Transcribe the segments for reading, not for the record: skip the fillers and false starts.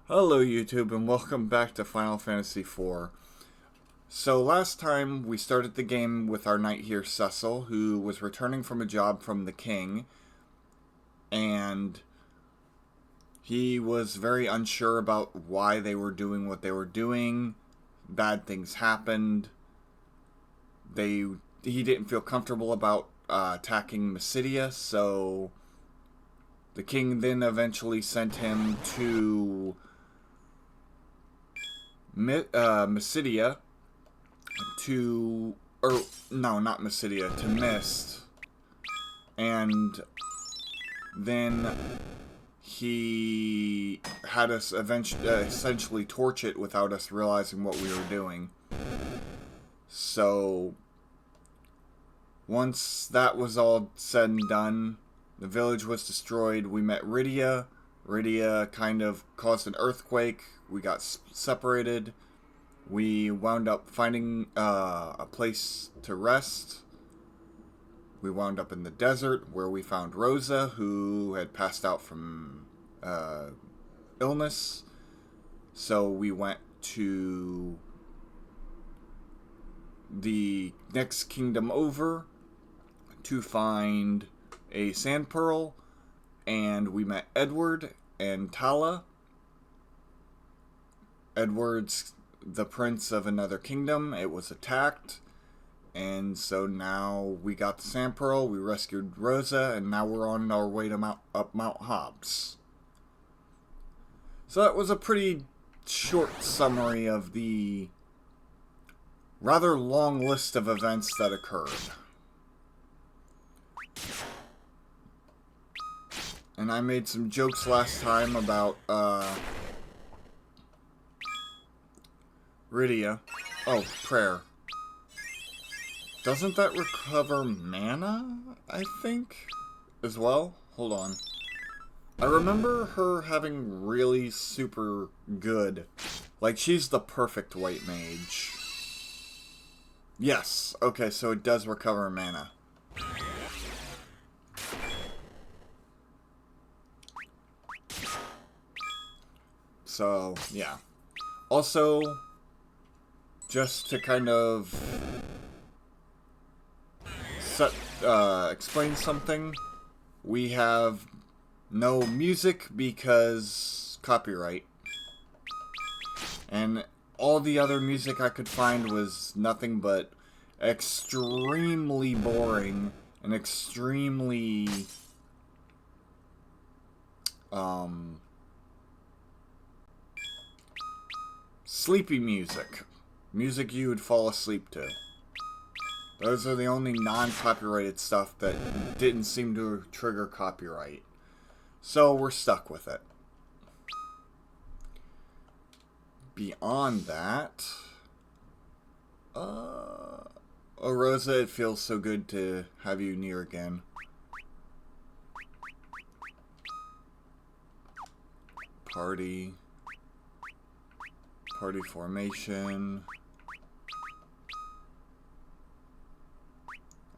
Hello YouTube and welcome back to Final Fantasy IV. So last time we started the game with our knight here, Cecil, who was returning from a job from the king, and he was very unsure about why they were doing what they were doing. Bad things happened. He didn't feel comfortable about attacking Mysidia, so the king then eventually sent him to Mysidia not Mysidia, to Mist, and then he had us essentially torch it without us realizing what we were doing. So once that was all said and done, the village was destroyed. We met Rydia. Rydia kind of caused an earthquake. We got separated. We wound up finding a place to rest. We wound up in the desert where we found Rosa, who had passed out from illness. So we went to the next kingdom over to find a sand pearl, and we met Edward and Tala. Edward's the prince of another kingdom. It was attacked, and so now we got the sand pearl, we rescued Rosa, and now we're on our way to up Mount Hobs. So that was a pretty short summary of the rather long list of events that occurred. And I made some jokes last time about Rydia. Oh, prayer. Doesn't that recover mana, I think, as well? Hold on. I remember her having really super good. Like, she's the perfect white mage. Yes. Okay, so it does recover mana. So, yeah. Also, just to kind of explain something, we have no music because copyright. And all the other music I could find was nothing but extremely boring and extremely sleepy music. Music you would fall asleep to. Those are the only non-copyrighted stuff that didn't seem to trigger copyright. So we're stuck with it. Beyond that, oh Rosa, it feels so good to have you near again. Party formation.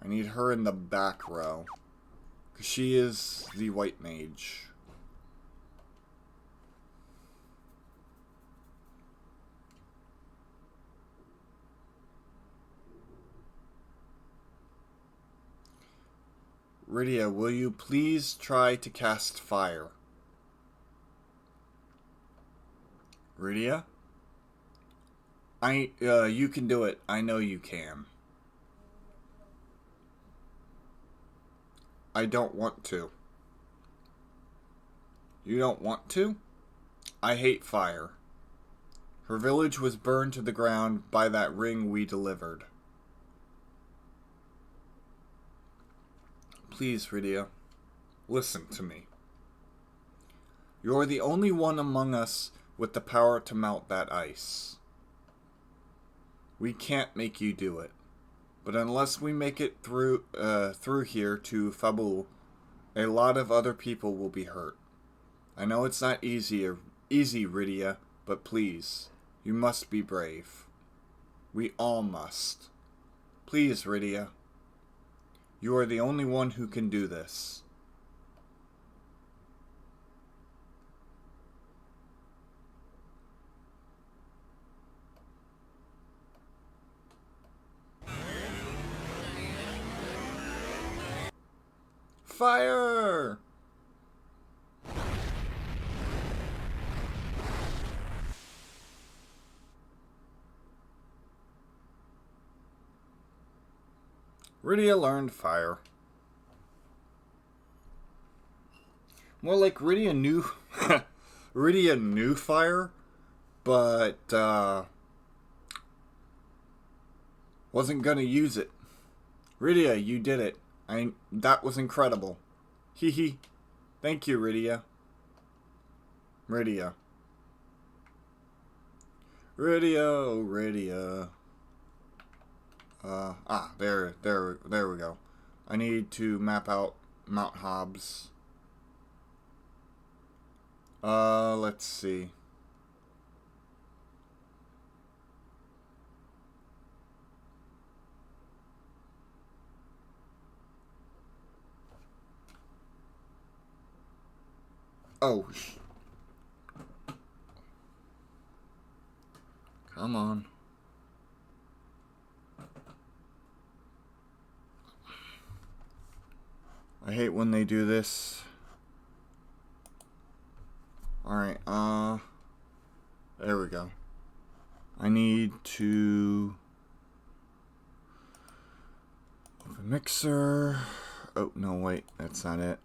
I need her in the back row, because she is the white mage. Rydia, will you please try to cast fire? Rydia? You can do it. I know you can. I don't want to. You don't want to? I hate fire. Her village was burned to the ground by that ring we delivered. Please, Rydia, listen to me. You're the only one among us with the power to melt that ice. We can't make you do it. But unless we make it through here to Fabul, a lot of other people will be hurt. I know it's not easy, Rydia, but please, you must be brave. We all must. Please, Rydia. You are the only one who can do this. Fire! Rydia learned fire. More like Rydia knew Rydia knew fire, but wasn't gonna use it. Rydia, you did it. That was incredible. Hee hee. Thank you, Rydia. Rydia. Rydia, oh Rydia. There we go. I need to map out Mount Hobbs. Let's see. Oh, come on. I hate when they do this. Alright, there we go. I need to open mixer. Oh, no, wait, that's not it.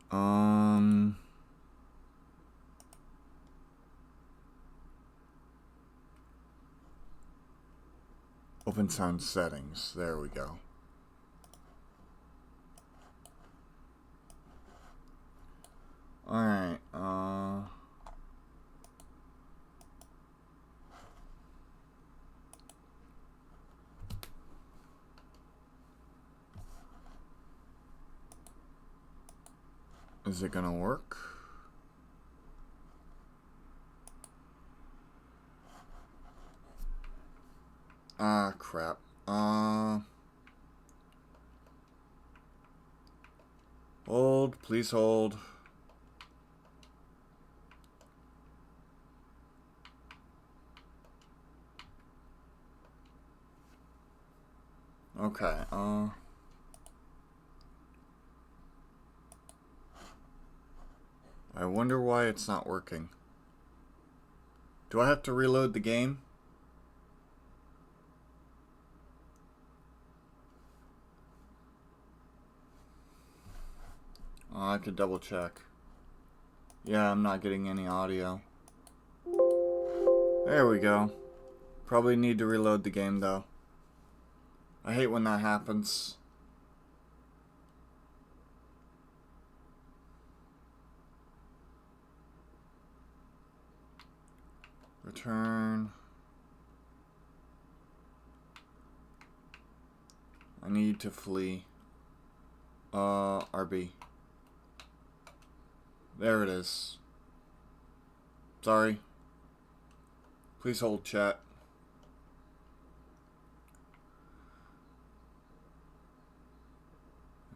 Open sound settings. There we go. Alright, is it gonna work? Ah, crap. Hold, please hold. Okay, I wonder why it's not working. Do I have to reload the game? I could double check. Yeah, I'm not getting any audio. There we go. Probably need to reload the game though. I hate when that happens. Return. I need to flee. RB. There it is. Sorry. Please hold, chat.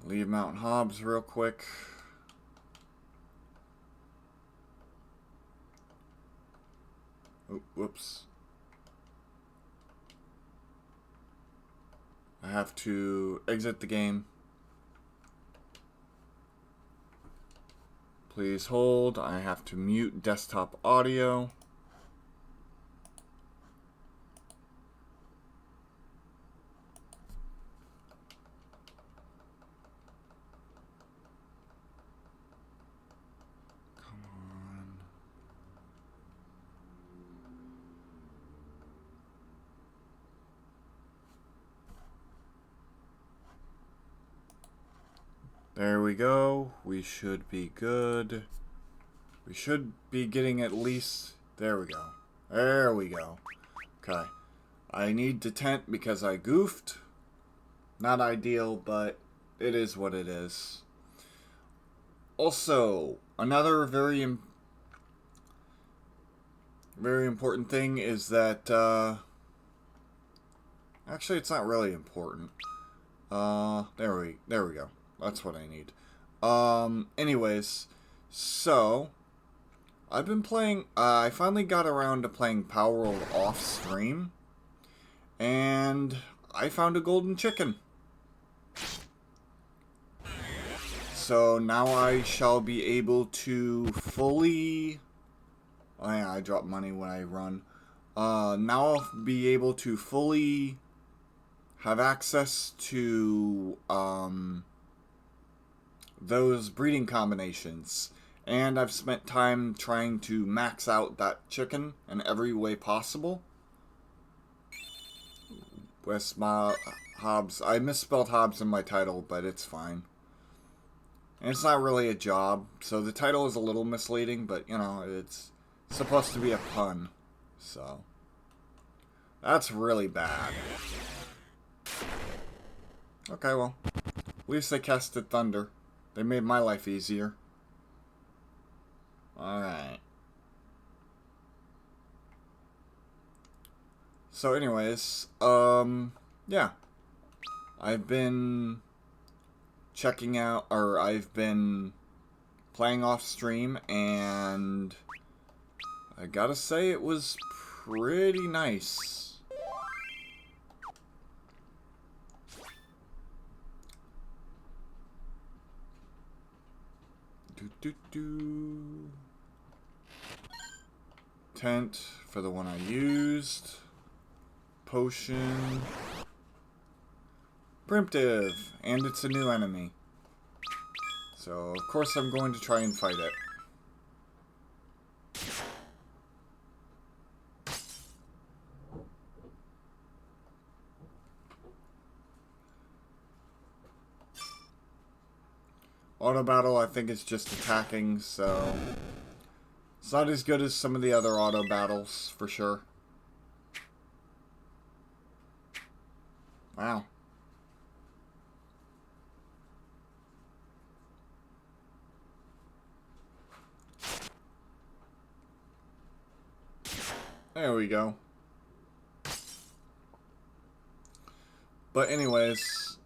Leave Mount Hobbs real quick. Oh, whoops. I have to exit the game. Please hold. I have to mute desktop audio. There we go. We should be good. We should be getting at least... There we go. There we go. Okay. I need to tent because I goofed. Not ideal, but it is what it is. Also, another very important thing is that... actually, it's not really important. There we go. That's what I need. Anyways, so I've been playing, I finally got around to playing Power World off stream, and I found a golden chicken. So now I shall be able to fully... Oh yeah, I drop money when I run. Now I'll be able to fully have access to those breeding combinations. And I've spent time trying to max out that chicken in every way possible. With my hobs. I misspelled hobs in my title, but it's fine. And it's not really a job, so the title is a little misleading, but, you know, it's supposed to be a pun. So, that's really bad. Okay, well, at least they casted thunder. They made my life easier. Alright. So anyways, yeah. I've been checking out, or I've been playing off stream, and I gotta say it was pretty nice. Tent for the one I used. Potion. Preemptive, and it's a new enemy. So, of course I'm going to try and fight it. Auto battle, I think, is just attacking, so it's not as good as some of the other auto battles, for sure. Wow. There we go. But anyways,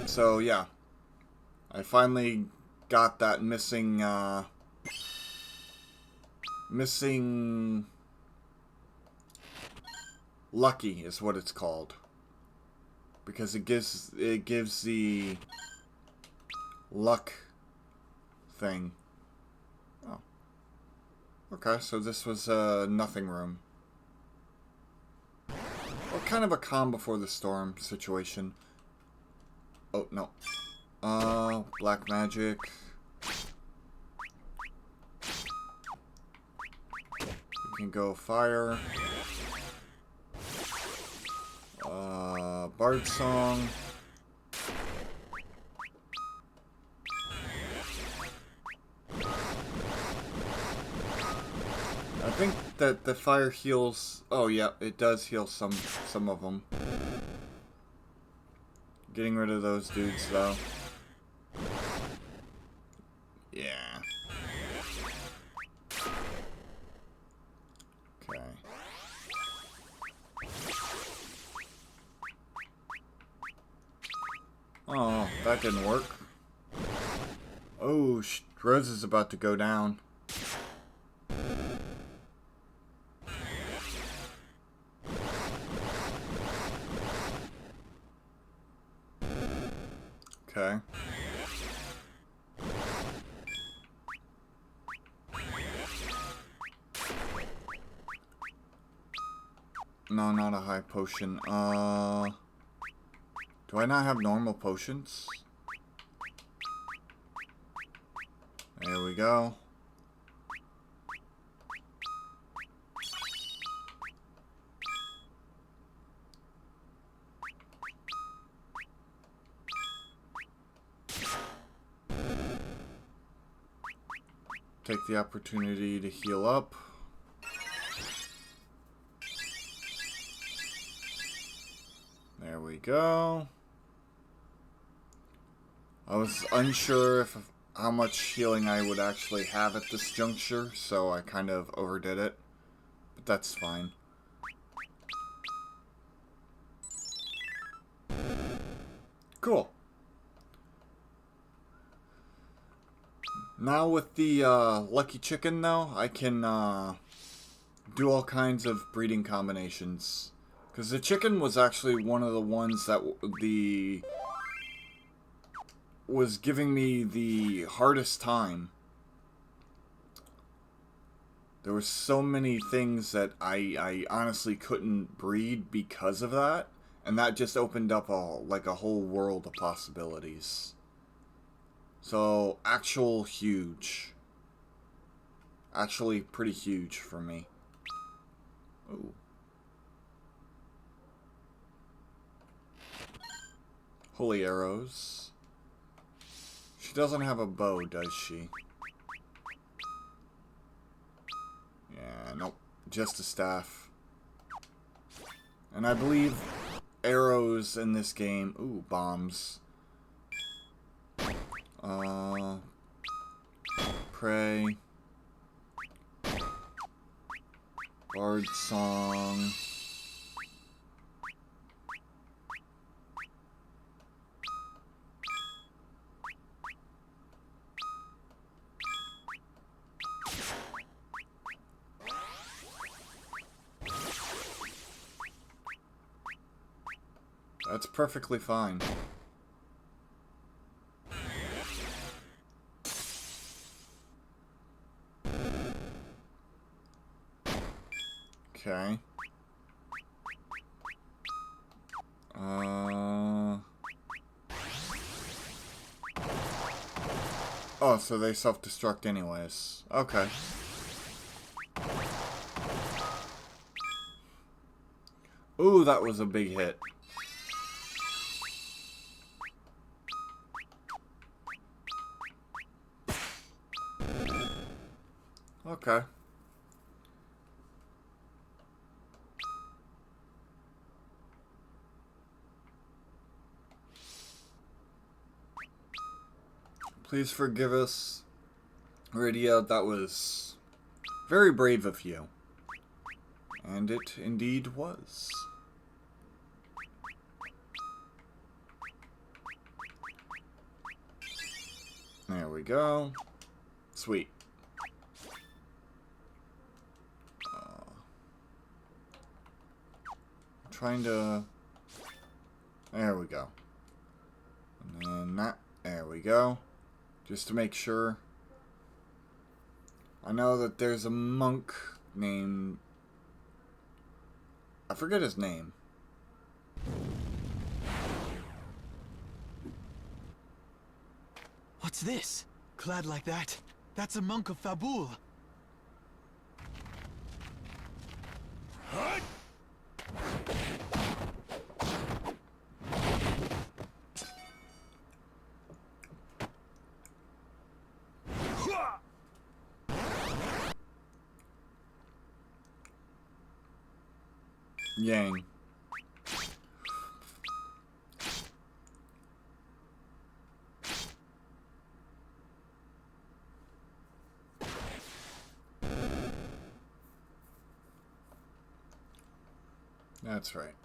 so yeah. I finally got that missing Lucky is what it's called. Because it gives the luck thing. Oh. Okay, so this was a nothing room. Well, kind of a calm before the storm situation. Oh, no. Black magic. We can go fire. Bard song. I think that the fire heals... Oh, yeah, it does heal some of them. Getting rid of those dudes, though. Yeah. Okay. Oh, that didn't work. Oh, Rose is about to go down. Okay. No, not a high potion. Do I not have normal potions? There we go. Take the opportunity to heal up. There we go. I was unsure if how much healing I would actually have at this juncture, so I kind of overdid it. But that's fine. Cool. Now with the lucky chicken, though, I can do all kinds of breeding combinations. Because the chicken was actually one of the ones that was giving me the hardest time. There were so many things that I honestly couldn't breed because of that. And that just opened up a whole world of possibilities. So, huge. Actually pretty huge for me. Ooh. Holy arrows. She doesn't have a bow, does she? Yeah, nope. Just a staff. And I believe arrows in this game... Ooh, bombs. Pray. Bard song. That's perfectly fine. Okay. Oh, so they self-destruct anyways. Okay. Ooh, that was a big hit. Okay. Please forgive us, Rydia. That was very brave of you. And it indeed was. There we go. Sweet. Trying to... There we go. And then that... There we go. Just to make sure. I know that there's a monk named... I forget his name. What's this? Clad like that? That's a monk of Fabul. Yang. That's right.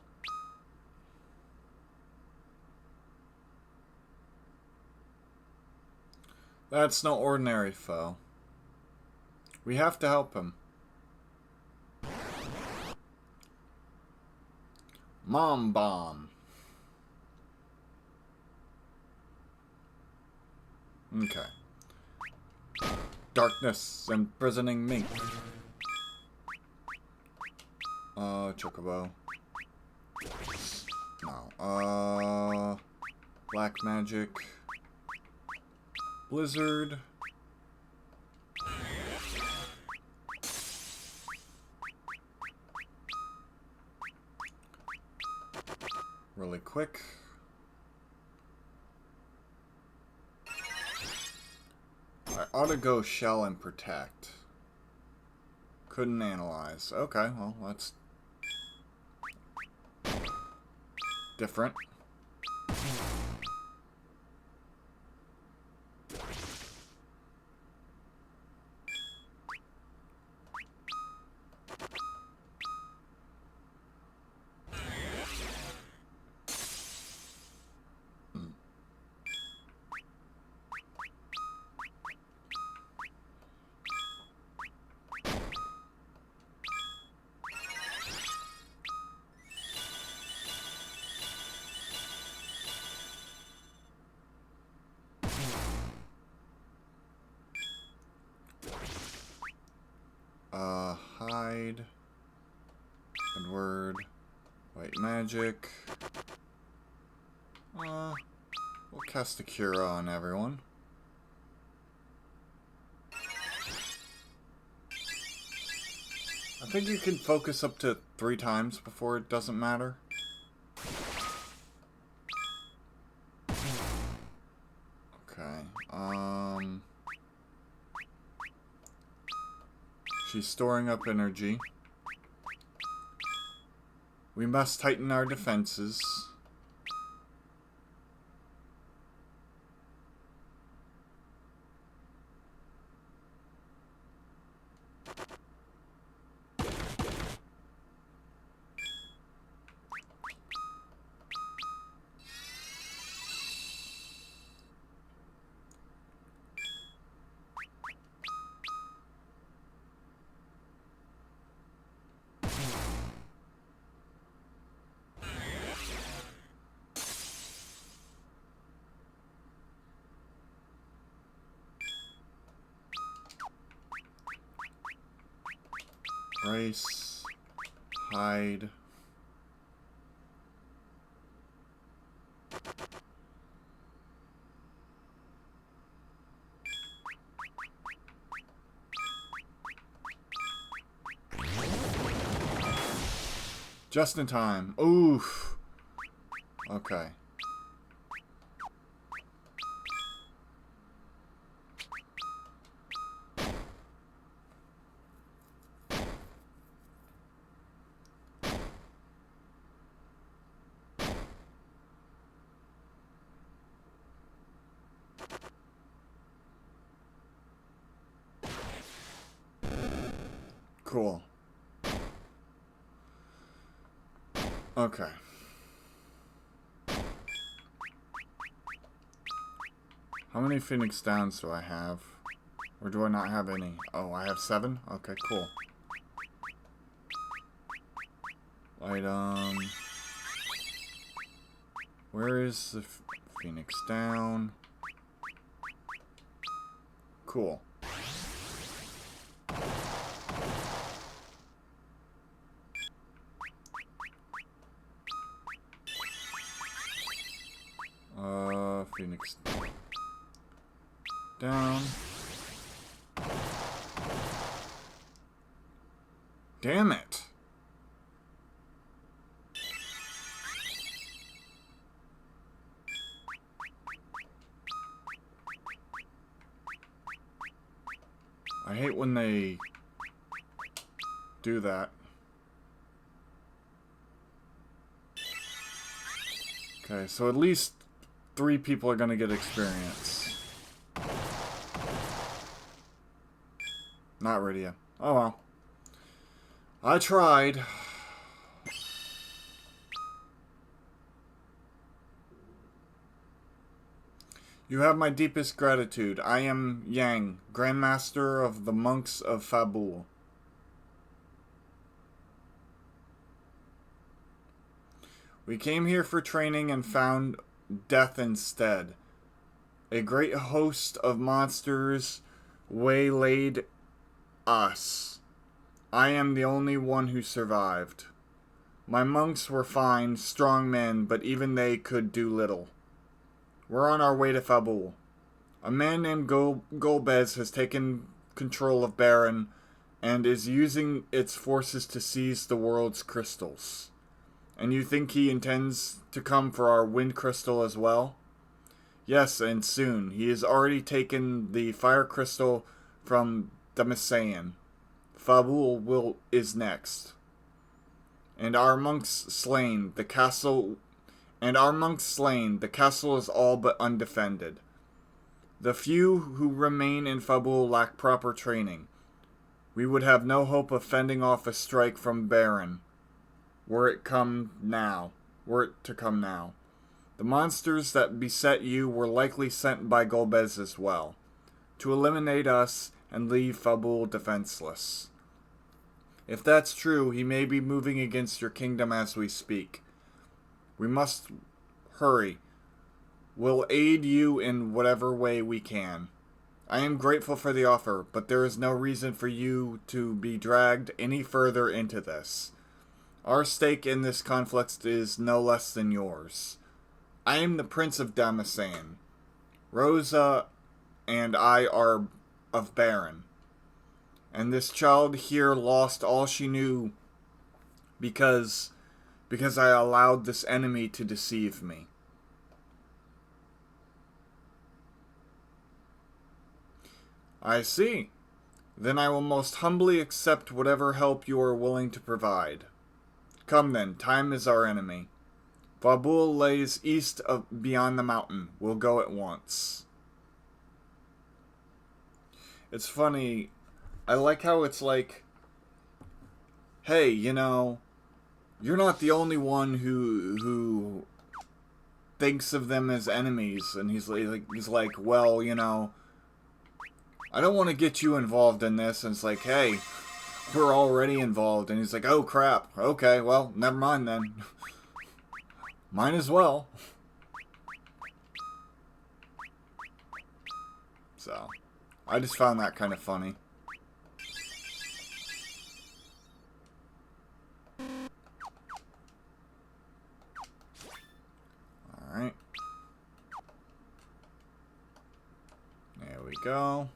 That's no ordinary foe. We have to help him. Mom bomb. Okay. Darkness imprisoning me. Chocobo. No. Black magic. Blizzard. Really quick. I ought to go shell and protect. Couldn't analyze. Okay, well, that's different. hide. Edward. White magic. We'll cast a Cura on everyone. I think you can focus up to 3 times before it doesn't matter. Okay, she's storing up energy. We must tighten our defenses. Brace. Hide. Just in time. Oof. Okay. Cool. Okay. How many Phoenix Downs do I have? Or do I not have any? Oh, I have 7? Okay, cool. Item. Where is the Phoenix Down? Cool. Phoenix down. Damn it. I hate when they do that. Okay, so at least 3 people are gonna get experience. Not Rydia. Oh well. I tried. You have my deepest gratitude. I am Yang, Grandmaster of the Monks of Fabul. We came here for training and found death instead. A great host of monsters waylaid us. I am the only one who survived. My monks were fine, strong men, but even they could do little. We're on our way to Fabul. A man named Golbez has taken control of Baron and is using its forces to seize the world's crystals. And you think he intends to come for our wind crystal as well? Yes, and soon. He has already taken the fire crystal from Damasayan. Fabul is next. And our monks slain, the castle is all but undefended. The few who remain in Fabul lack proper training. We would have no hope of fending off a strike from Baron, were it to come now. The monsters that beset you were likely sent by Golbez as well, to eliminate us and leave Fabul defenseless. If that's true, he may be moving against your kingdom as we speak. We must hurry. We'll aid you in whatever way we can. I am grateful for the offer, but there is no reason for you to be dragged any further into this. Our stake in this conflict is no less than yours. I am the Prince of Damasan. Rosa and I are of Baron. And this child here lost all she knew because I allowed this enemy to deceive me. I see. Then I will most humbly accept whatever help you are willing to provide. Come then, time is our enemy. Vabul lays east of beyond the mountain. We'll go at once. It's funny. I like how it's like, hey, you know, you're not the only one who thinks of them as enemies. And he's like, well, you know, I don't want to get you involved in this. And it's like, hey, we're already involved. And he's like, oh crap. Okay, well, never mind then. Might as well. So, I just found that kind of funny. Alright. There we go.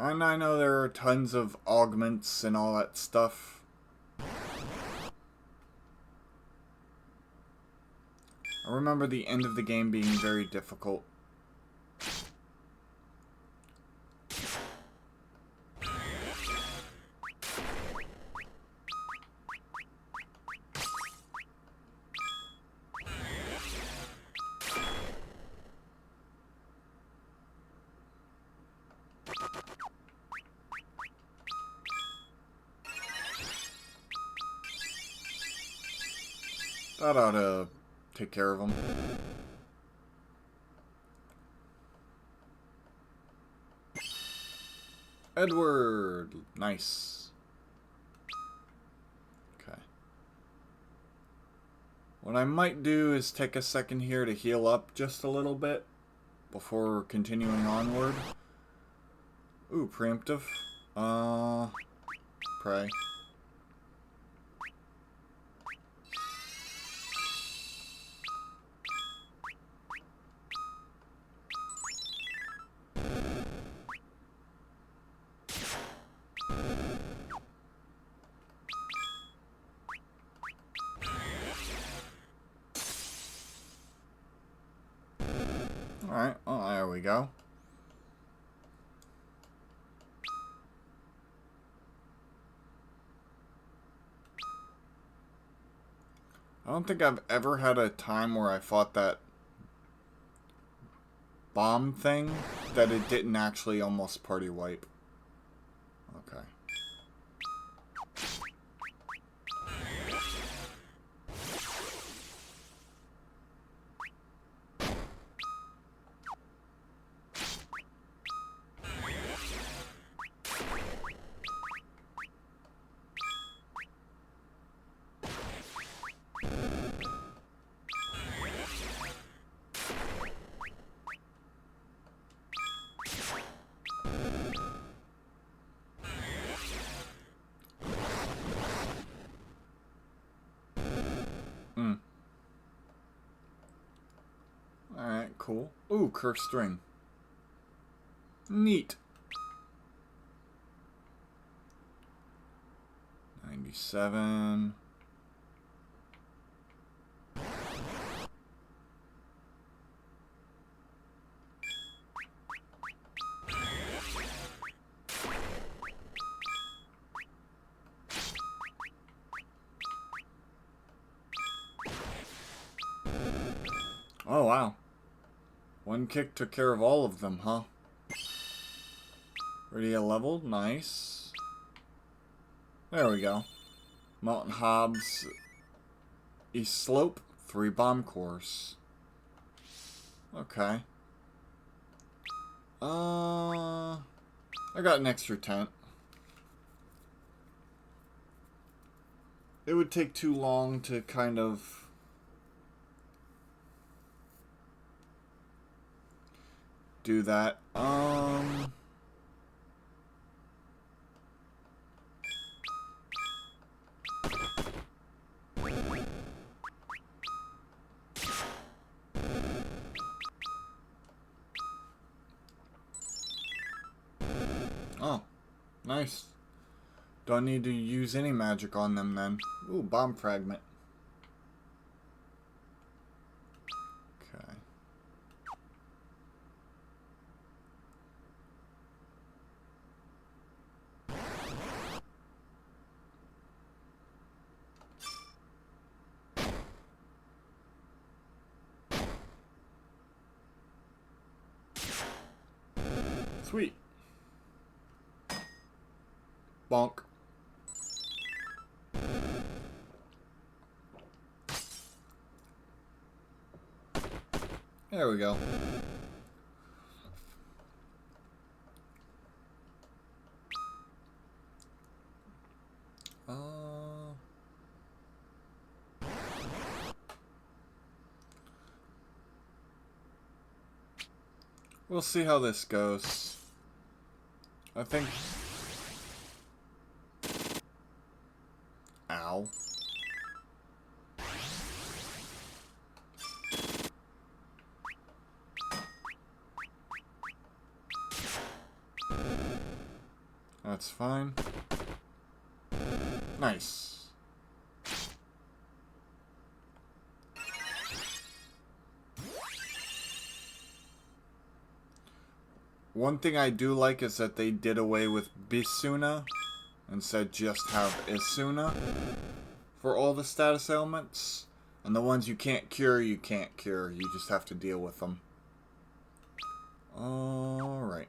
And I know there are tons of augments and all that stuff. I remember the end of the game being very difficult. That ought to take care of them. Edward! Nice. Okay. What I might do is take a second here to heal up just a little bit before continuing onward. Ooh, preemptive. Pray. Alright, well, there we go. I don't think I've ever had a time where I fought that bomb thing that it didn't actually almost party wipe. Okay. Alright, cool. Ooh, cursed string. Neat. 97. Oh, wow. One kick took care of all of them, huh? Already a level? Nice. There we go. Mountain Hobs. East Slope. 3 bomb cores. Okay. I got an extra tent. it would take too long to kind of do that. Oh, nice. Don't need to use any magic on them then. Ooh, bomb fragment. Okay. Sweet. Bonk. There we go. We'll see how this goes. I think... Ow. That's fine. Nice. One thing I do like is that they did away with Bisuna and said just have Isuna for all the status ailments. And the ones you can't cure, you can't cure. You just have to deal with them. Alright.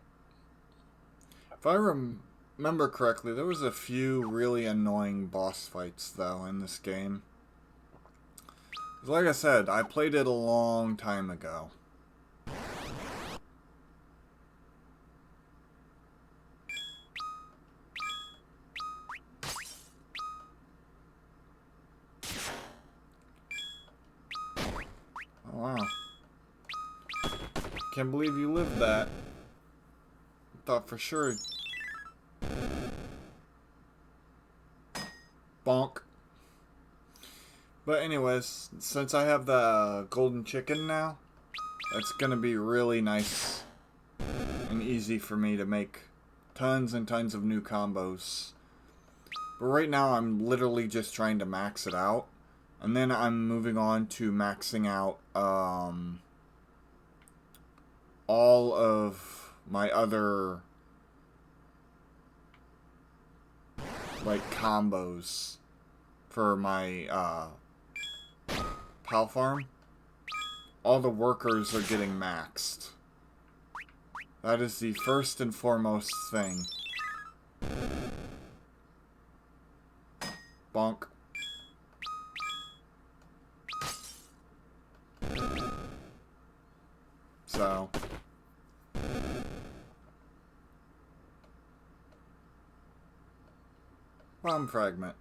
If I remember correctly, there was a few really annoying boss fights, though, in this game. Like I said, I played it a long time ago. Oh, wow. Can't believe you lived that. Thought for sure. Bonk. But anyways, since I have the golden chicken now, it's gonna be really nice and easy for me to make tons and tons of new combos. But right now I'm literally just trying to max it out. And then I'm moving on to maxing out all of my other like combos for my pal farm. All the workers are getting maxed. That is the first and foremost thing. Bonk. So bomb fragment.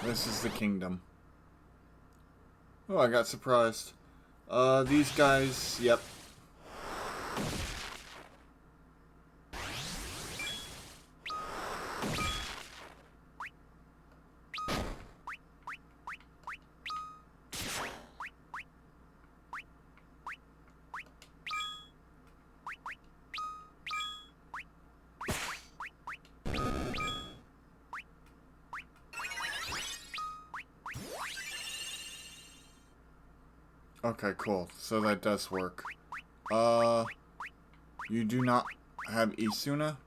This is the kingdom. Oh, I got surprised. These guys, yep. Okay, cool. So that does work. You do not have Isuna?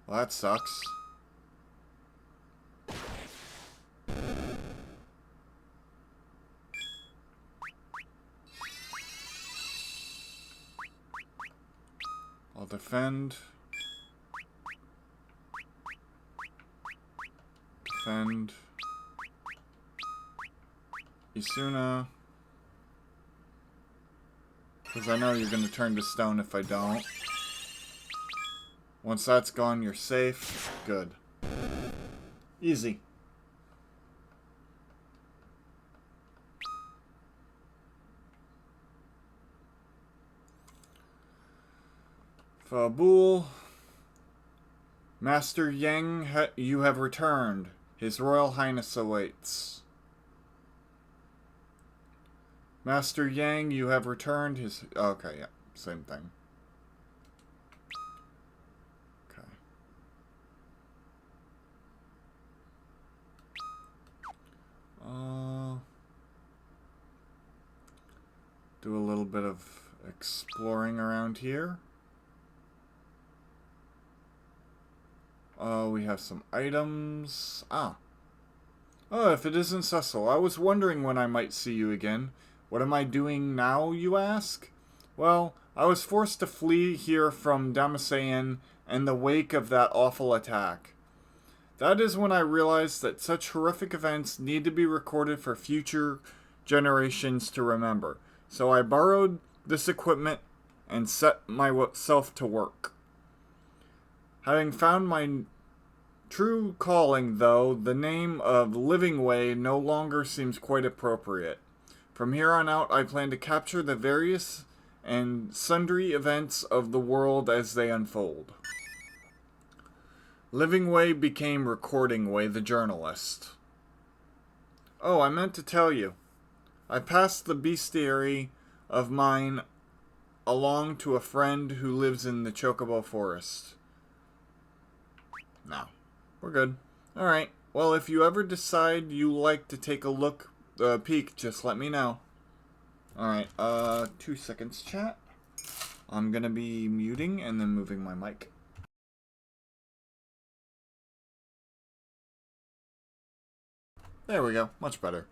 Well, that sucks. I'll defend. Defend. Isuna. Because I know you're going to turn to stone if I don't. Once that's gone, you're safe. Good. Easy. Fabul. Master Yang, you have returned. His Royal Highness awaits. Master Yang, you have returned. His... Okay, yeah. Same thing. Okay. Do a little bit of exploring around here. We have some items. Ah. Oh, if it isn't Cecil, I was wondering when I might see you again. What am I doing now, you ask? Well, I was forced to flee here from Damasayan in the wake of that awful attack. That is when I realized that such horrific events need to be recorded for future generations to remember. So I borrowed this equipment and set myself to work. Having found my true calling, though, the name of Living Way no longer seems quite appropriate. From here on out, I plan to capture the various and sundry events of the world as they unfold. Living Way became Recording Way, the journalist. Oh, I meant to tell you. I passed the bestiary of mine along to a friend who lives in the Chocobo Forest. No. We're good. Alright. Well, if you ever decide you like to take a peek, just let me know. Alright, 2 seconds, chat. I'm gonna be muting and then moving my mic. There we go. Much better.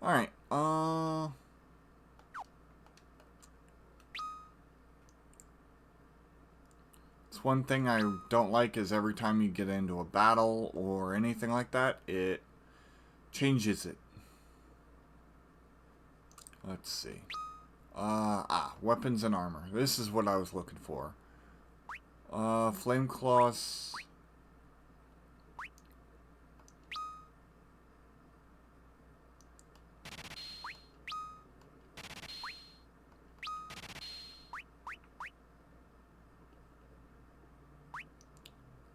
Alright, it's one thing I don't like is every time you get into a battle or anything like that, it changes it. Let's see. Weapons and armor. This is what I was looking for. Flame claws.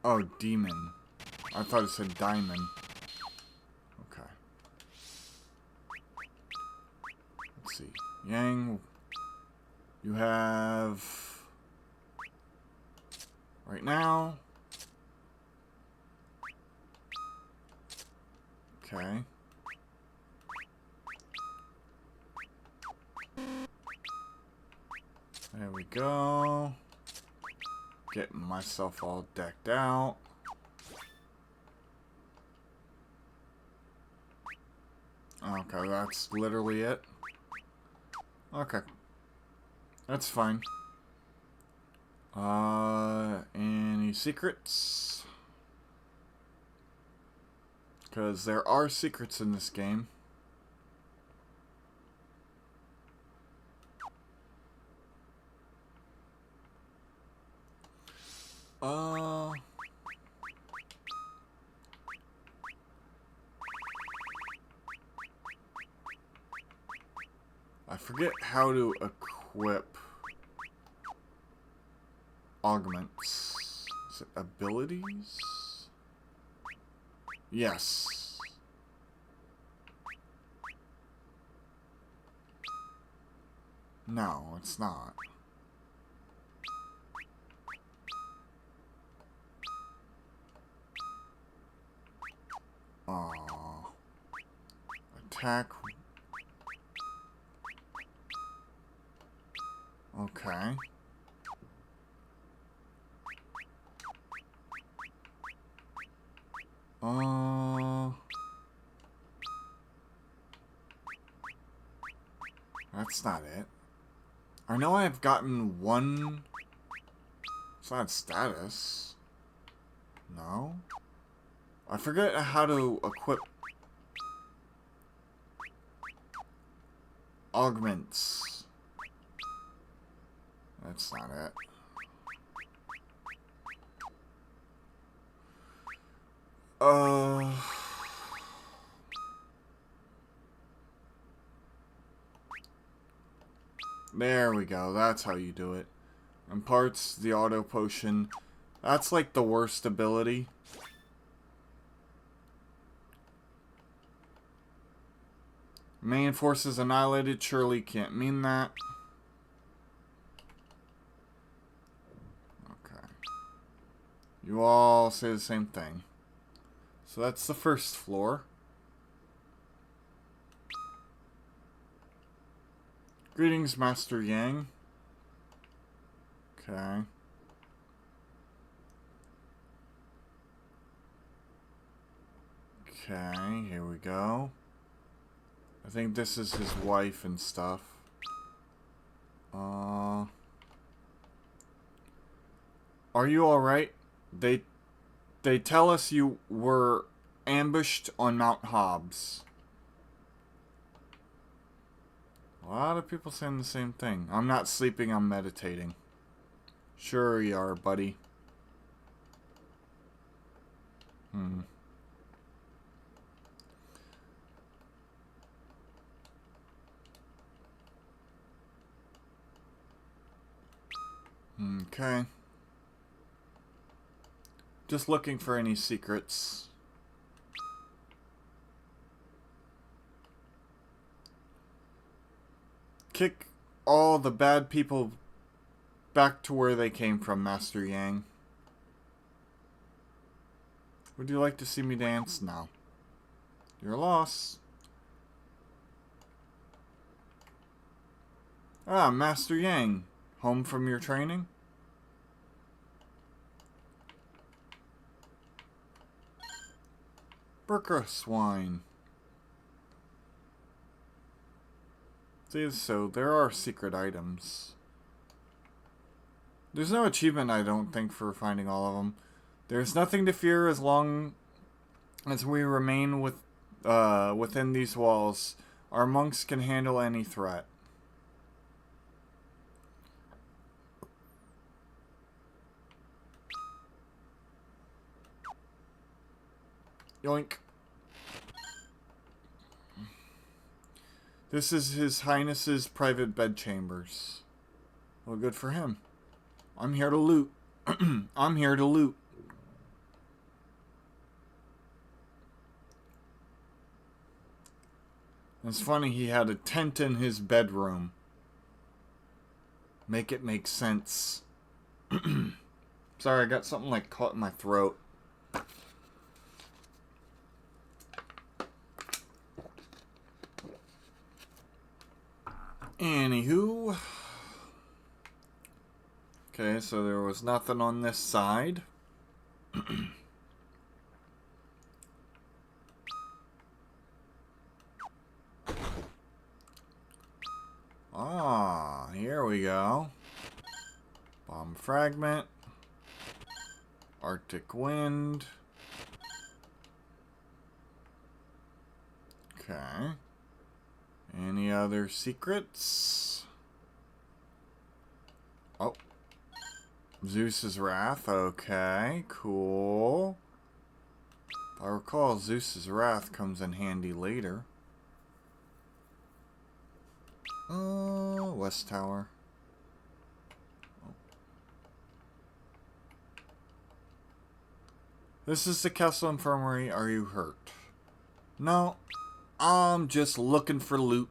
Oh, demon. I thought it said diamond. Okay. Let's see. Yang, you have... Right now... Okay. There we go. Getting myself all decked out. Okay, that's literally it. Okay. That's fine. Any secrets? Because there are secrets in this game. I forget how to equip augments. Is it abilities? Yes. No, it's not. Attack. Okay. That's not it. I know I've gotten one. It's not status. No. I forget how to equip augments. That's not it. Uh... There we go. That's how you do it. Imparts the auto potion. That's like the worst ability. Main forces annihilated. Surely can't mean that. Okay. You all say the same thing. So that's the first floor. Greetings, Master Yang. Okay. Okay, here we go. I think this is his wife and stuff. Are you alright? They tell us you were ambushed on Mount Hobbs. A lot of people saying the same thing. I'm not sleeping, I'm meditating. Sure you are, buddy. Okay. Just looking for any secrets. Kick all the bad people back to where they came from, Master Yang. Would you like to see me dance? No. Your loss. Ah, Master Yang. Home from your training? Burka swine. See, so there are secret items. There's no achievement, I don't think, for finding all of them. There's nothing to fear as long as we remain within these walls. Our monks can handle any threat. Yoink. This is His Highness's private bedchambers. Well, good for him. I'm here to loot. I'm here to loot. It's funny, he had a tent in his bedroom. Make it make sense. Sorry, I got something like caught in my throat. Anywho. Okay, so there was nothing on this side. Ah, here we go. Bomb fragment. Arctic wind. Okay. Any other secrets? Oh. Zeus's Wrath. Okay, cool. If I recall, Zeus's Wrath comes in handy later. West Tower. Oh. This is the Castle Infirmary. Are you hurt? No. I'm just looking for loot.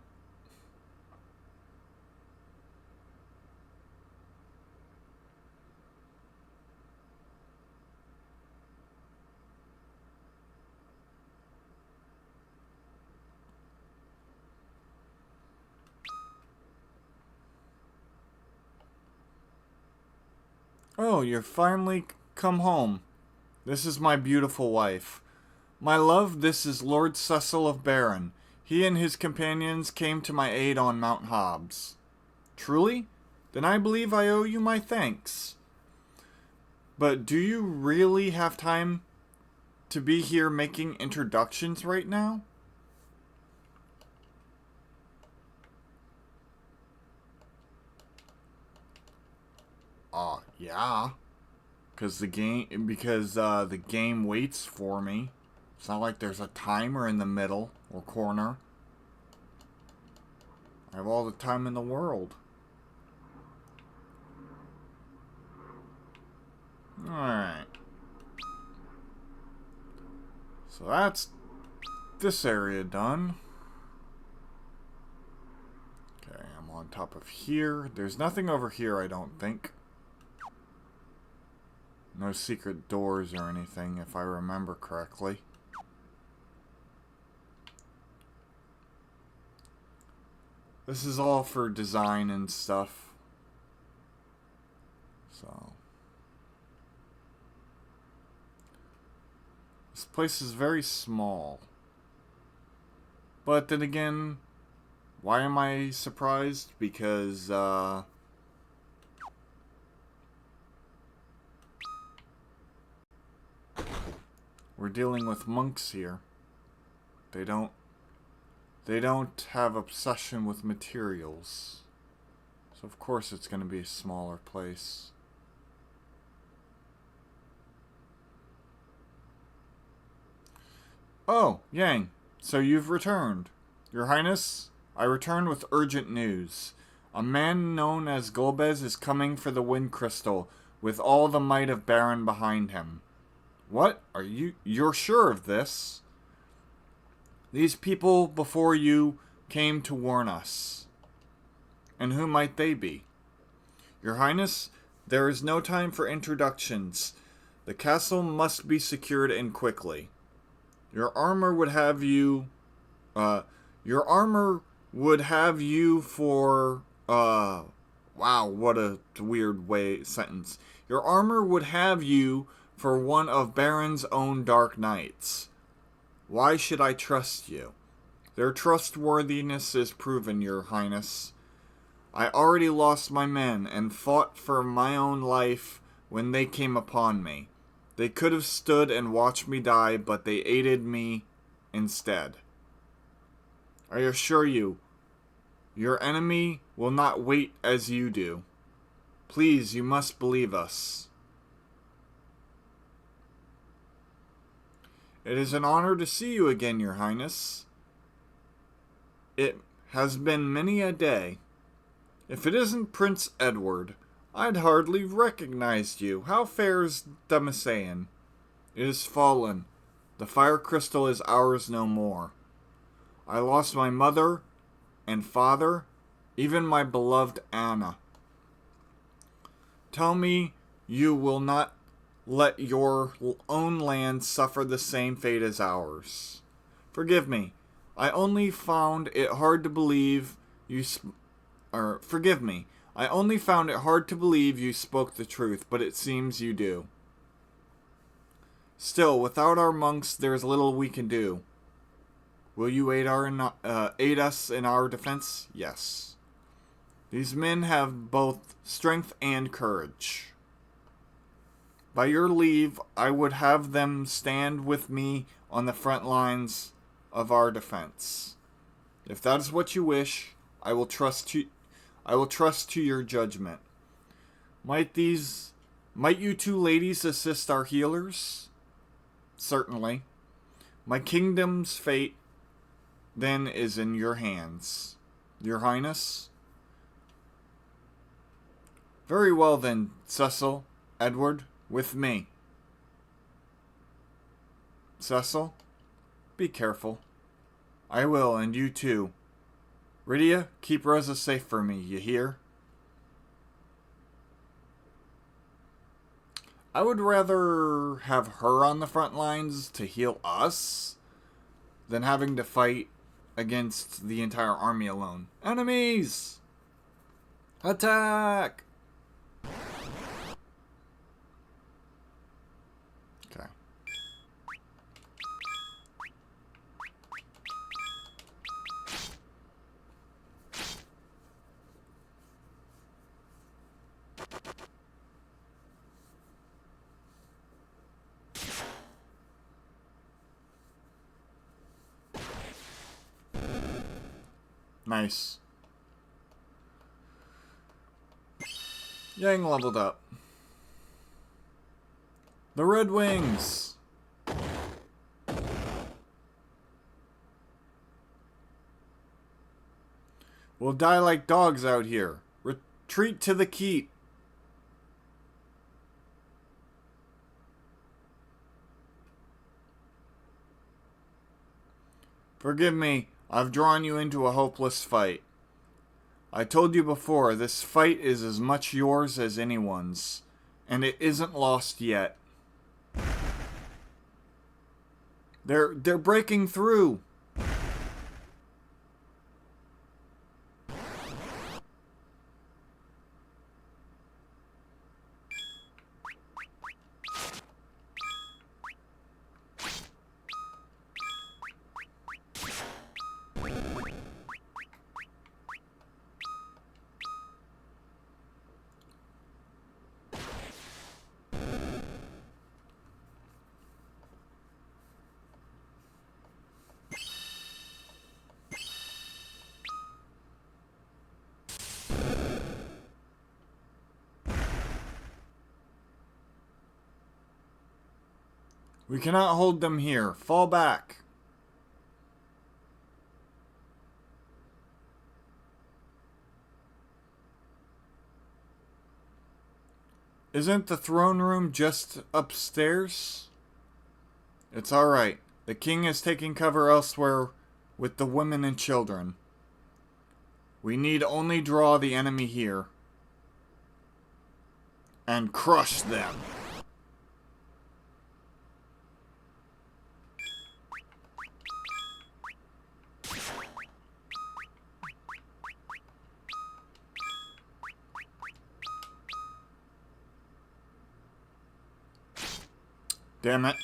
Oh, you're finally come home. This is my beautiful wife. My love, this is Lord Cecil of Baron. He and his companions came to my aid on Mount Hobbs. Truly? Then I believe I owe you my thanks. But do you really have time to be here making introductions right now? Yeah. Because the game waits for me. It's not like there's a timer in the middle or corner. I have all the time in the world. Alright. So that's this area done. Okay, I'm on top of here. There's nothing over here, I don't think. No secret doors or anything, if I remember correctly. This is all for design and stuff. So. This place is very small. But then again, why am I surprised? Because, we're dealing with monks here. They don't have obsession with materials. So of course it's going to be a smaller place. Oh, Yang, so you've returned. Your Highness, I return with urgent news. A man known as Golbez is coming for the Wind Crystal with all the might of Baron behind him. What? You're sure of this? These people before you came to warn us. And who might they be? Your Highness, there is no time for introductions. The castle must be secured and quickly. Your armor would have you for, wow, what a weird sentence. Your armor would have you for one of Baron's own dark nights. Why should I trust you? Their trustworthiness is proven, Your Highness. I already lost my men and fought for my own life when they came upon me. They could have stood and watched me die, but they aided me instead. I assure you, your enemy will not wait as you do. Please, you must believe us. It is an honor to see you again, Your Highness. It has been many a day. If it isn't Prince Edward, I'd hardly recognized you. How fares Damasayan? It is fallen. The fire crystal is ours no more. I lost my mother and father, even my beloved Anna. Tell me you will not let your own land suffer the same fate as ours. Forgive me. I only found it hard to believe you forgive me. I only found it hard to believe you spoke the truth, but it seems you do. Still, without our monks, there is little we can do. Will you aid us in our defense? Yes. These men have both strength and courage. By your leave, I would have them stand with me on the front lines of our defense. If that is what you wish, I will trust to your judgment. Might you two ladies assist our healers? Certainly. My kingdom's fate, then, is in your hands, Your Highness. Very well then, Cecil, Edward, with me. Cecil, be careful. I will, and you too. Rydia, keep Rosa safe for me, you hear? I would rather have her on the front lines to heal us than having to fight against the entire army alone. Enemies! Attack! Okay. Nice. Yang leveled up. The Red Wings! We'll die like dogs out here. Retreat to the keep. Forgive me, I've drawn you into a hopeless fight. I told you before, this fight is as much yours as anyone's, and it isn't lost yet. They're breaking through. We cannot hold them here. Fall back. Isn't the throne room just upstairs? It's alright. The king is taking cover elsewhere with the women and children. We need only draw the enemy here. And crush them. Damn it.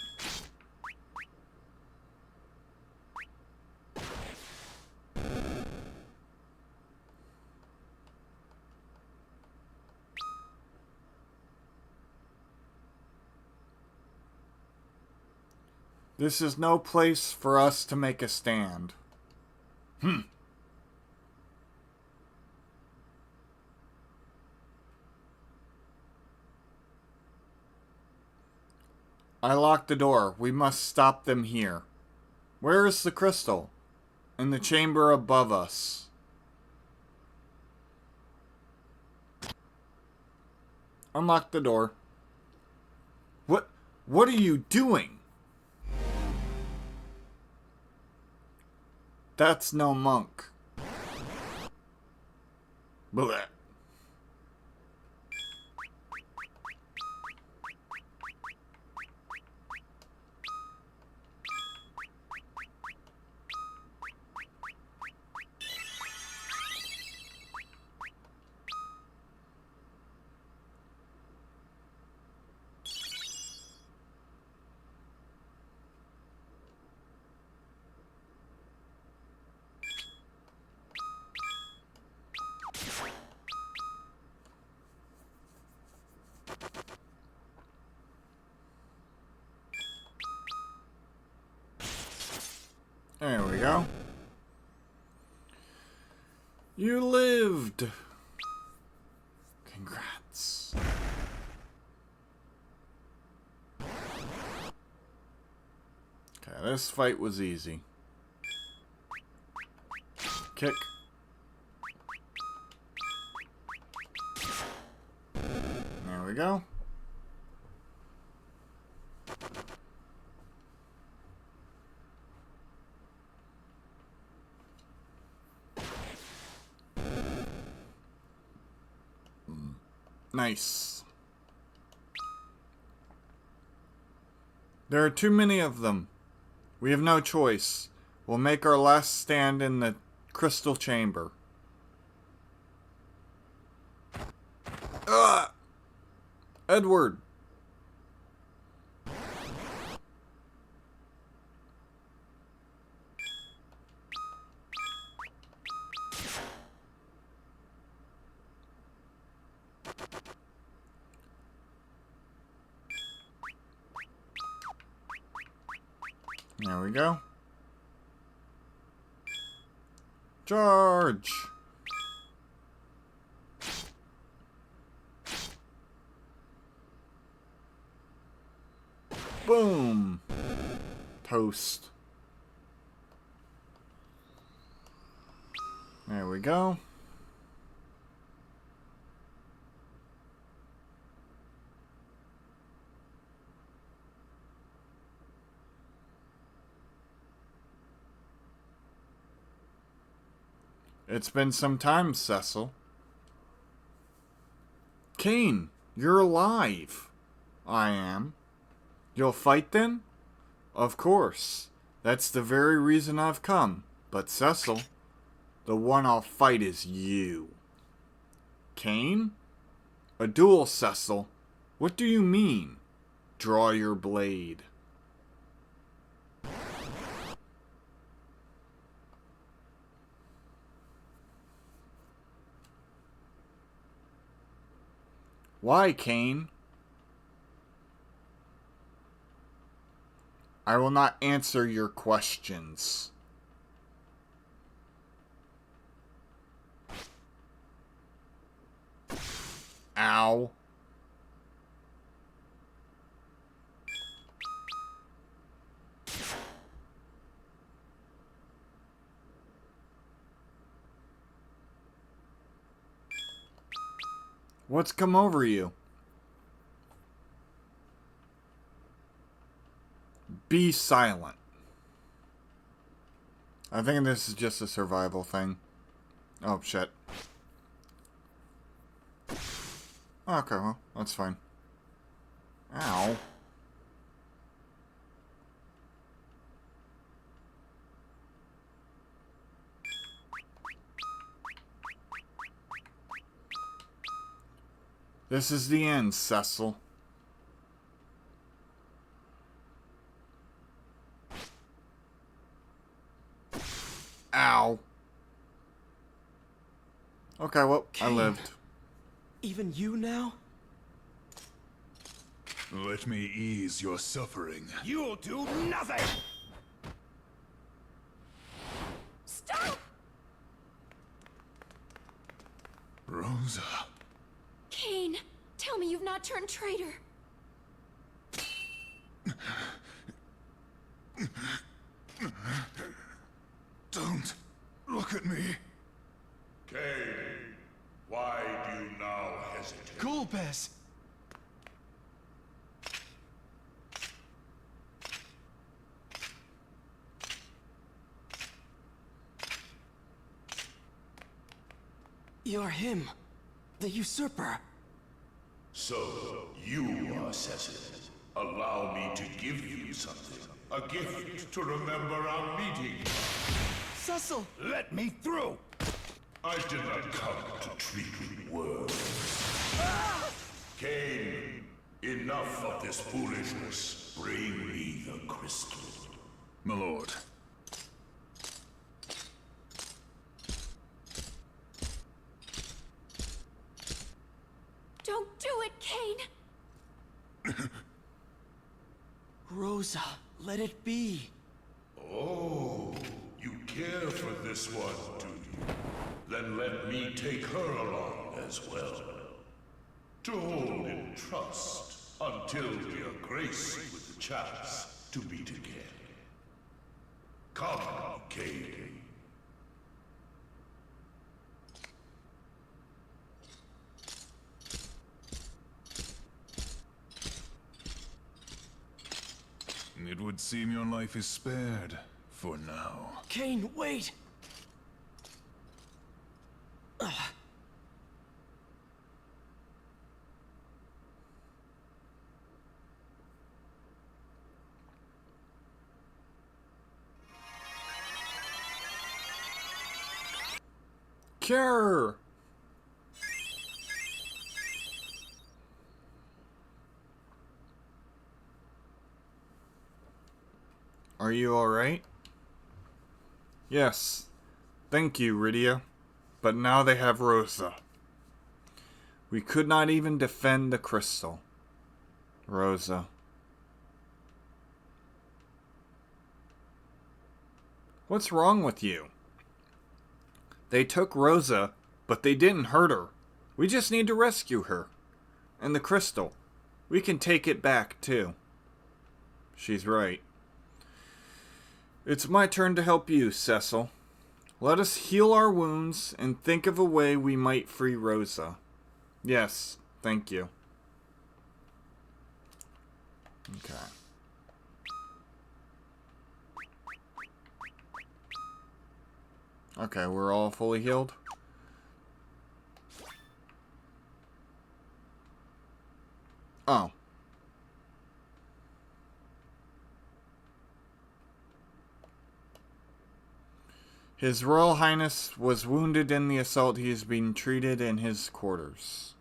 This is no place for us to make a stand. I locked the door. We must stop them here. Where is the crystal? In the chamber above us. Unlock the door. What are you doing? That's no monk. Blech. There we go. You lived. Congrats. Okay, this fight was easy. Kick. There we go. Nice. There are too many of them. We have no choice. We'll make our last stand in the crystal chamber. Ugh! Edward! There we go. Charge! Boom! Toast. There we go. It's been some time, Cecil. Kane, you're alive. I am. You'll fight then? Of course. That's the very reason I've come. But Cecil, the one I'll fight is you. Kane? A duel, Cecil. What do you mean? Draw your blade. Why, Kane? I will not answer your questions. Ow. What's come over you? Be silent. I think this is just a survival thing. Oh, shit. Okay, well, that's fine. Ow. This is the end, Cecil. Ow. Okay, well, Kane. I lived. Even you now? Let me ease your suffering. You'll do nothing! Stop! Rosa. Kane, tell me you've not turned traitor. Don't look at me. Kane, why do you now hesitate? Golbez! You're him, the usurper. So, you are Cecil. Allow me to give you something. A gift to remember our meeting. Cecil! Let me through! I did not come to treat with words. Kane, enough of this foolishness. Bring me the crystal. My lord. Don't do it, Kane! Rosa, let it be. Oh, you care for this one, do you? Then let me take her along as well. To hold in trust until we are graced with the chance to meet again. Come, Kane. It would seem your life is spared, for now. Kane, wait! Cure! Are you alright? Yes. Thank you, Rydia. But now they have Rosa. We could not even defend the crystal. Rosa. What's wrong with you? They took Rosa, but they didn't hurt her. We just need to rescue her. And the crystal. We can take it back, too. She's right. It's my turn to help you, Cecil. Let us heal our wounds and think of a way we might free Rosa. Yes, thank you. Okay. Okay, we're all fully healed. Oh. His Royal Highness was wounded in the assault. He is being treated in his quarters.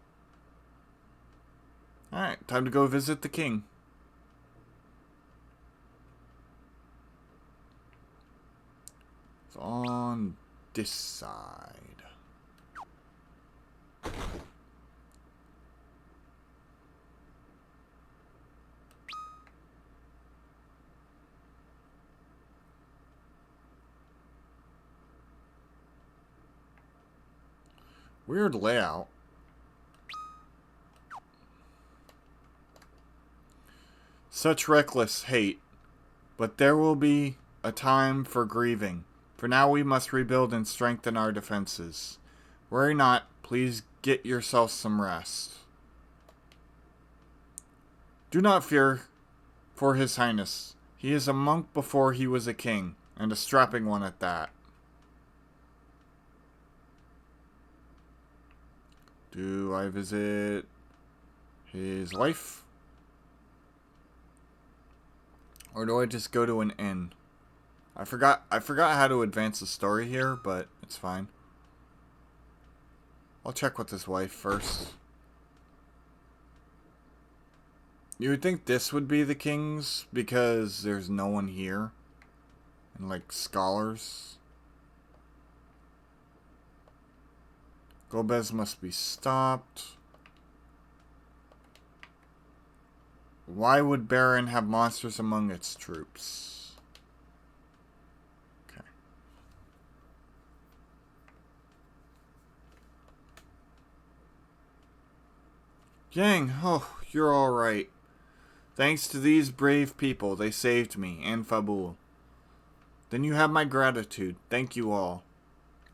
Alright, time to go visit the king. It's on this side. Weird layout. Such reckless hate. But there will be a time for grieving. For now we must rebuild and strengthen our defenses. Worry not, please get yourself some rest. Do not fear for his highness. He is a monk before he was a king, and a strapping one at that. Do I visit his wife? Or do I just go to an inn? I forgot how to advance the story here, but it's fine. I'll check with his wife first. You would think this would be the king's because there's no one here. And like scholars. Gomez must be stopped. Why would Baron have monsters among its troops? Okay. Yang, oh, you're alright. Thanks to these brave people, they saved me and Fabul. Then you have my gratitude. Thank you all.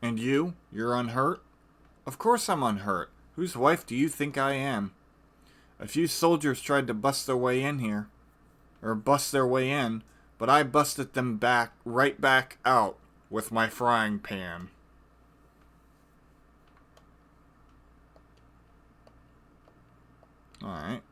And you? You're unhurt? Of course I'm unhurt. Whose wife do you think I am? A few soldiers tried to bust their way in here. Or bust their way in, but I busted them right back out with my frying pan. Alright.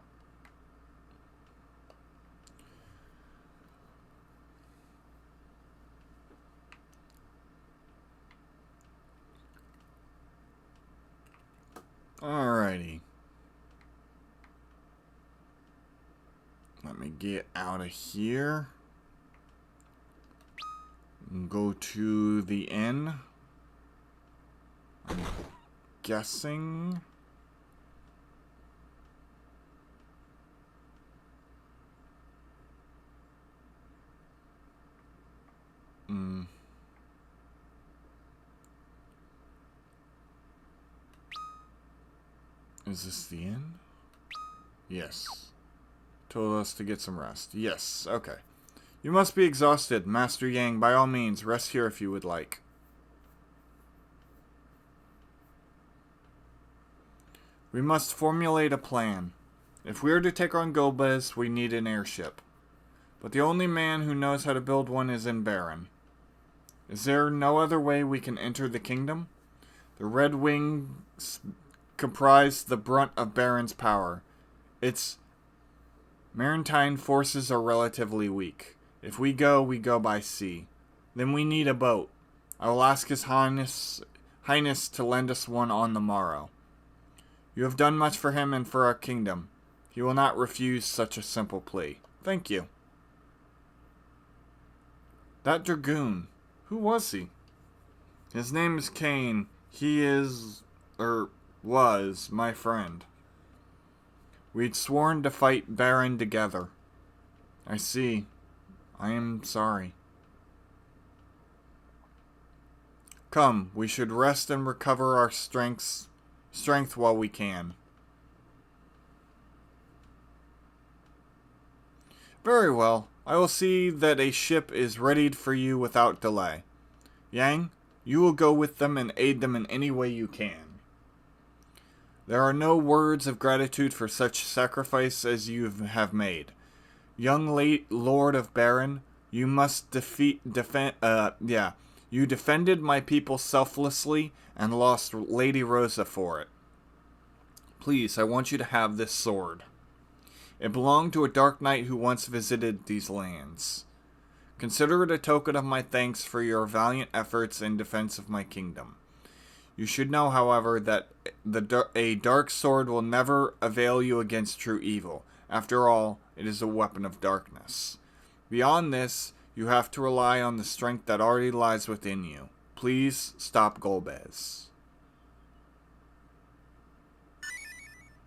Alrighty. Let me get out of here. And go to the inn. I'm guessing. Is this the inn? Yes. Told us to get some rest. Yes, okay. You must be exhausted. Master Yang, by all means, rest here if you would like. We must formulate a plan. If we are to take on Golbez, we need an airship. But the only man who knows how to build one is in Baron. Is there no other way we can enter the kingdom? The Red Wings comprise the brunt of Baron's power. Its maritime forces are relatively weak. If we go by sea. Then we need a boat. I will ask His Highness to lend us one on the morrow. You have done much for him and for our kingdom. He will not refuse such a simple plea. Thank you. That dragoon, who was he? His name is Kane. He is, was, my friend. We'd sworn to fight Baron together. I see. I am sorry. Come, we should rest and recover our strength while we can. Very well. I will see that a ship is readied for you without delay. Yang, you will go with them and aid them in any way you can. There are no words of gratitude for such sacrifice as you have made. Young late Lord of Baron, you must You defended my people selflessly and lost Lady Rosa for it. Please, I want you to have this sword. It belonged to a dark knight who once visited these lands. Consider it a token of my thanks for your valiant efforts in defense of my kingdom. You should know, however, that a dark sword will never avail you against true evil. After all, it is a weapon of darkness. Beyond this, you have to rely on the strength that already lies within you. Please stop Golbez.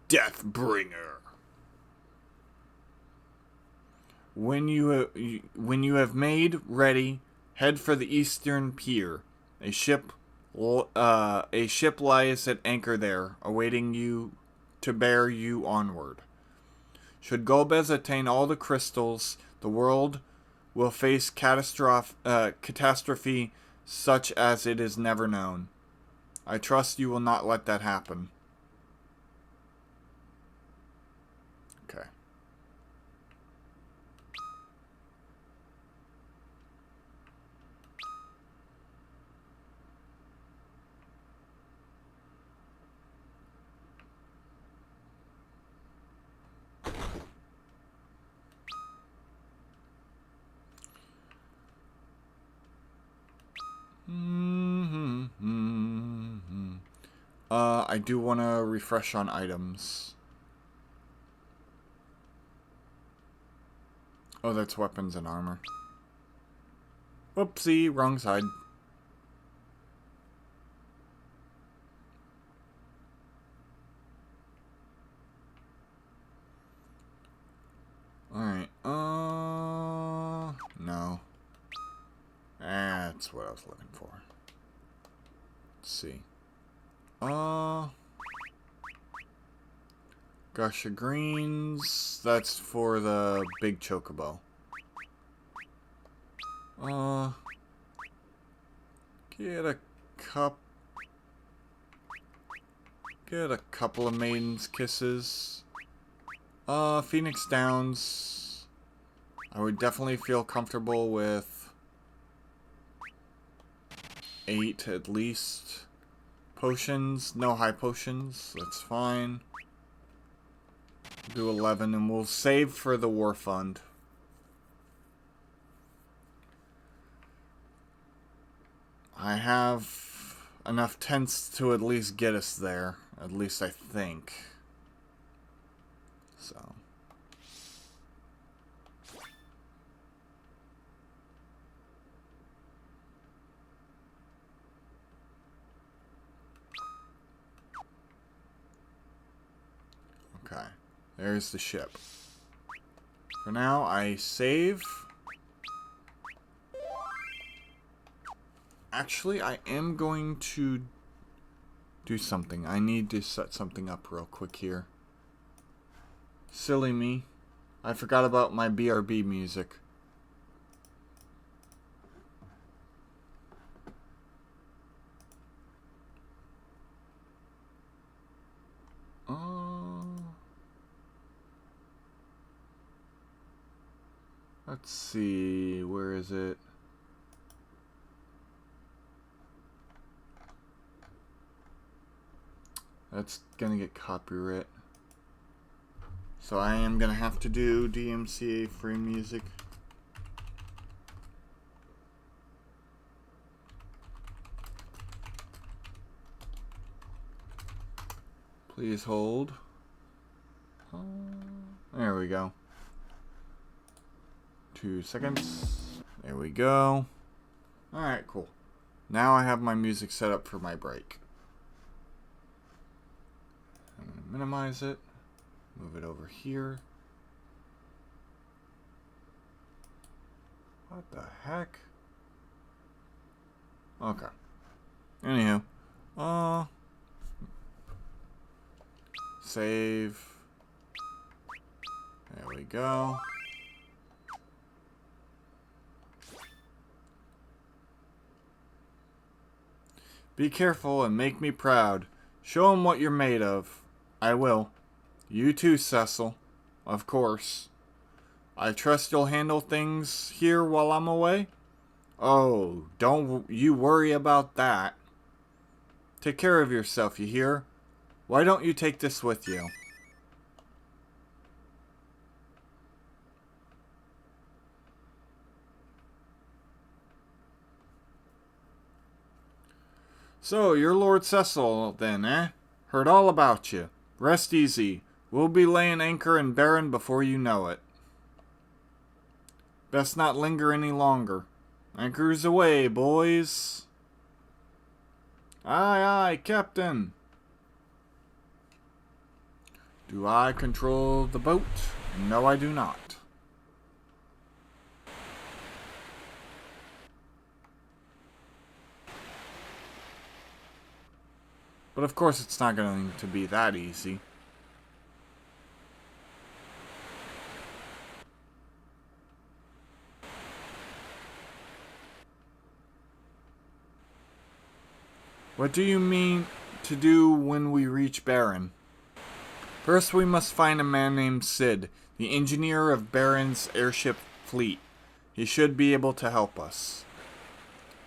Deathbringer. When you have made ready, head for the eastern pier. A ship lies at anchor there, awaiting you to bear you onward. Should Golbez attain all the crystals, the world will face catastrophe such as it is never known. I trust you will not let that happen. Okay. I do want to refresh on items. Oh, that's weapons and armor. Whoopsie, wrong side. Alright, no. That's what I was looking for. Let's see. Gush of greens. That's for the big chocobo. Get a cup. Get a couple of maiden's kisses. Phoenix Downs. I would definitely feel comfortable with 8 at least. Potions, no high potions, that's fine. Do 11 and we'll save for the war fund. I have enough tents to at least get us there, at least I think. So. Okay, there's the ship. For now, I save. Actually, I am going to do something. I need to set something up real quick here. Silly me. I forgot about my BRB music. Let's see, where is it? That's gonna get copyright. So I am gonna have to do DMCA free music. Please hold. There we go. 2 seconds. There we go. Alright, cool. Now I have my music set up for my break. I'm going to minimize it. Move it over here. What the heck? Okay. Anywho. Save. There we go. Be careful and make me proud. Show 'em what you're made of. I will. You too, Cecil. Of course. I trust you'll handle things here while I'm away? Oh, don't you worry about that. Take care of yourself, you hear? Why don't you take this with you? So, you're Lord Cecil, then, eh? Heard all about you. Rest easy. We'll be laying anchor in Baron before you know it. Best not linger any longer. Anchor's away, boys. Aye, aye, Captain. Do I control the boat? No, I do not. But of course it's not going to be that easy. What do you mean to do when we reach Baron? First we must find a man named Sid, the engineer of Baron's airship fleet. He should be able to help us.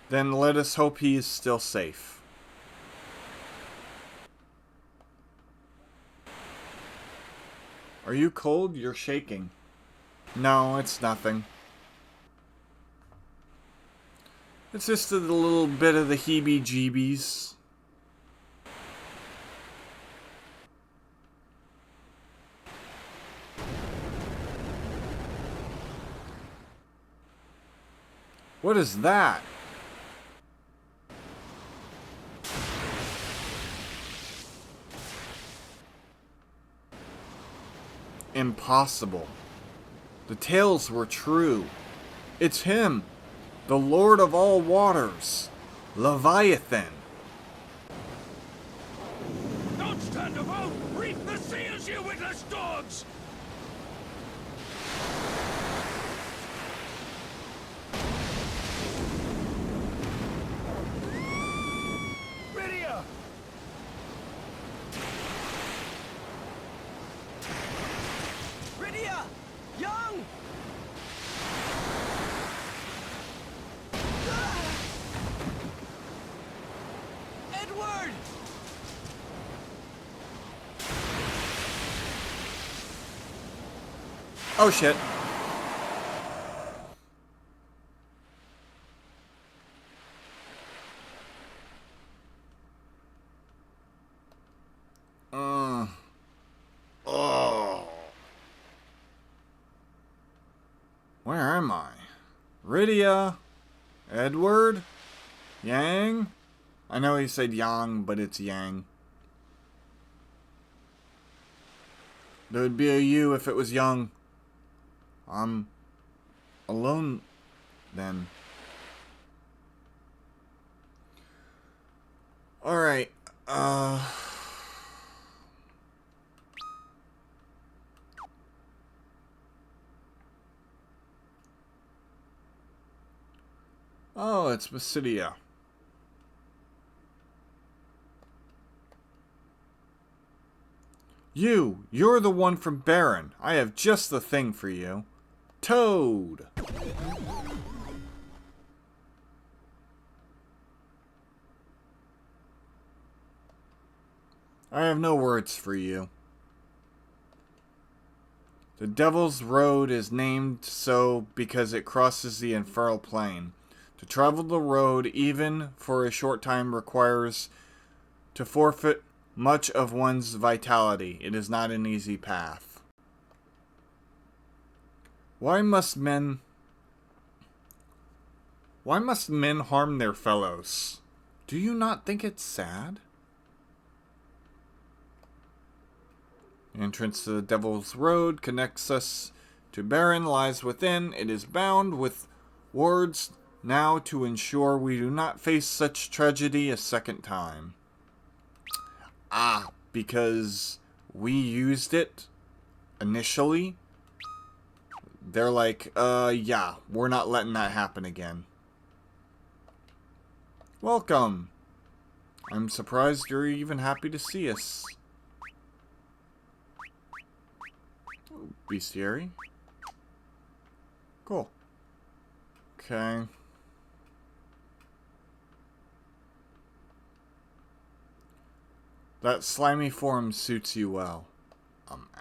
Then let us hope he is still safe. Are you cold? You're shaking. No, it's nothing. It's just a little bit of the heebie-jeebies. What is that? Impossible. The tales were true. It's him, the Lord of all waters, Leviathan. Don't stand about! Reap the seals, you witless dogs! Mysidia! Mysidia! Young! Edward! Oh shit. Oh. Where am I? Rydia? Edward? Yang? I know he said Yang, but it's Yang. There would be a you if it was Young. I'm alone then. Alright, oh, it's Mysidia. You're the one from Baron. I have just the thing for you. Toad! I have no words for you. The Devil's Road is named so because it crosses the infernal plane. To travel the road, even for a short time, requires to forfeit much of one's vitality. It is not an easy path. Why must men harm their fellows? Do you not think it's sad? The entrance to the Devil's Road connects us to Baron, lies within. It is bound with wards now to ensure we do not face such tragedy a second time. Ah, because we used it initially. They're like, yeah, we're not letting that happen again. Welcome. I'm surprised you're even happy to see us. Oh, bestiary. Cool. Okay. That slimy form suits you well.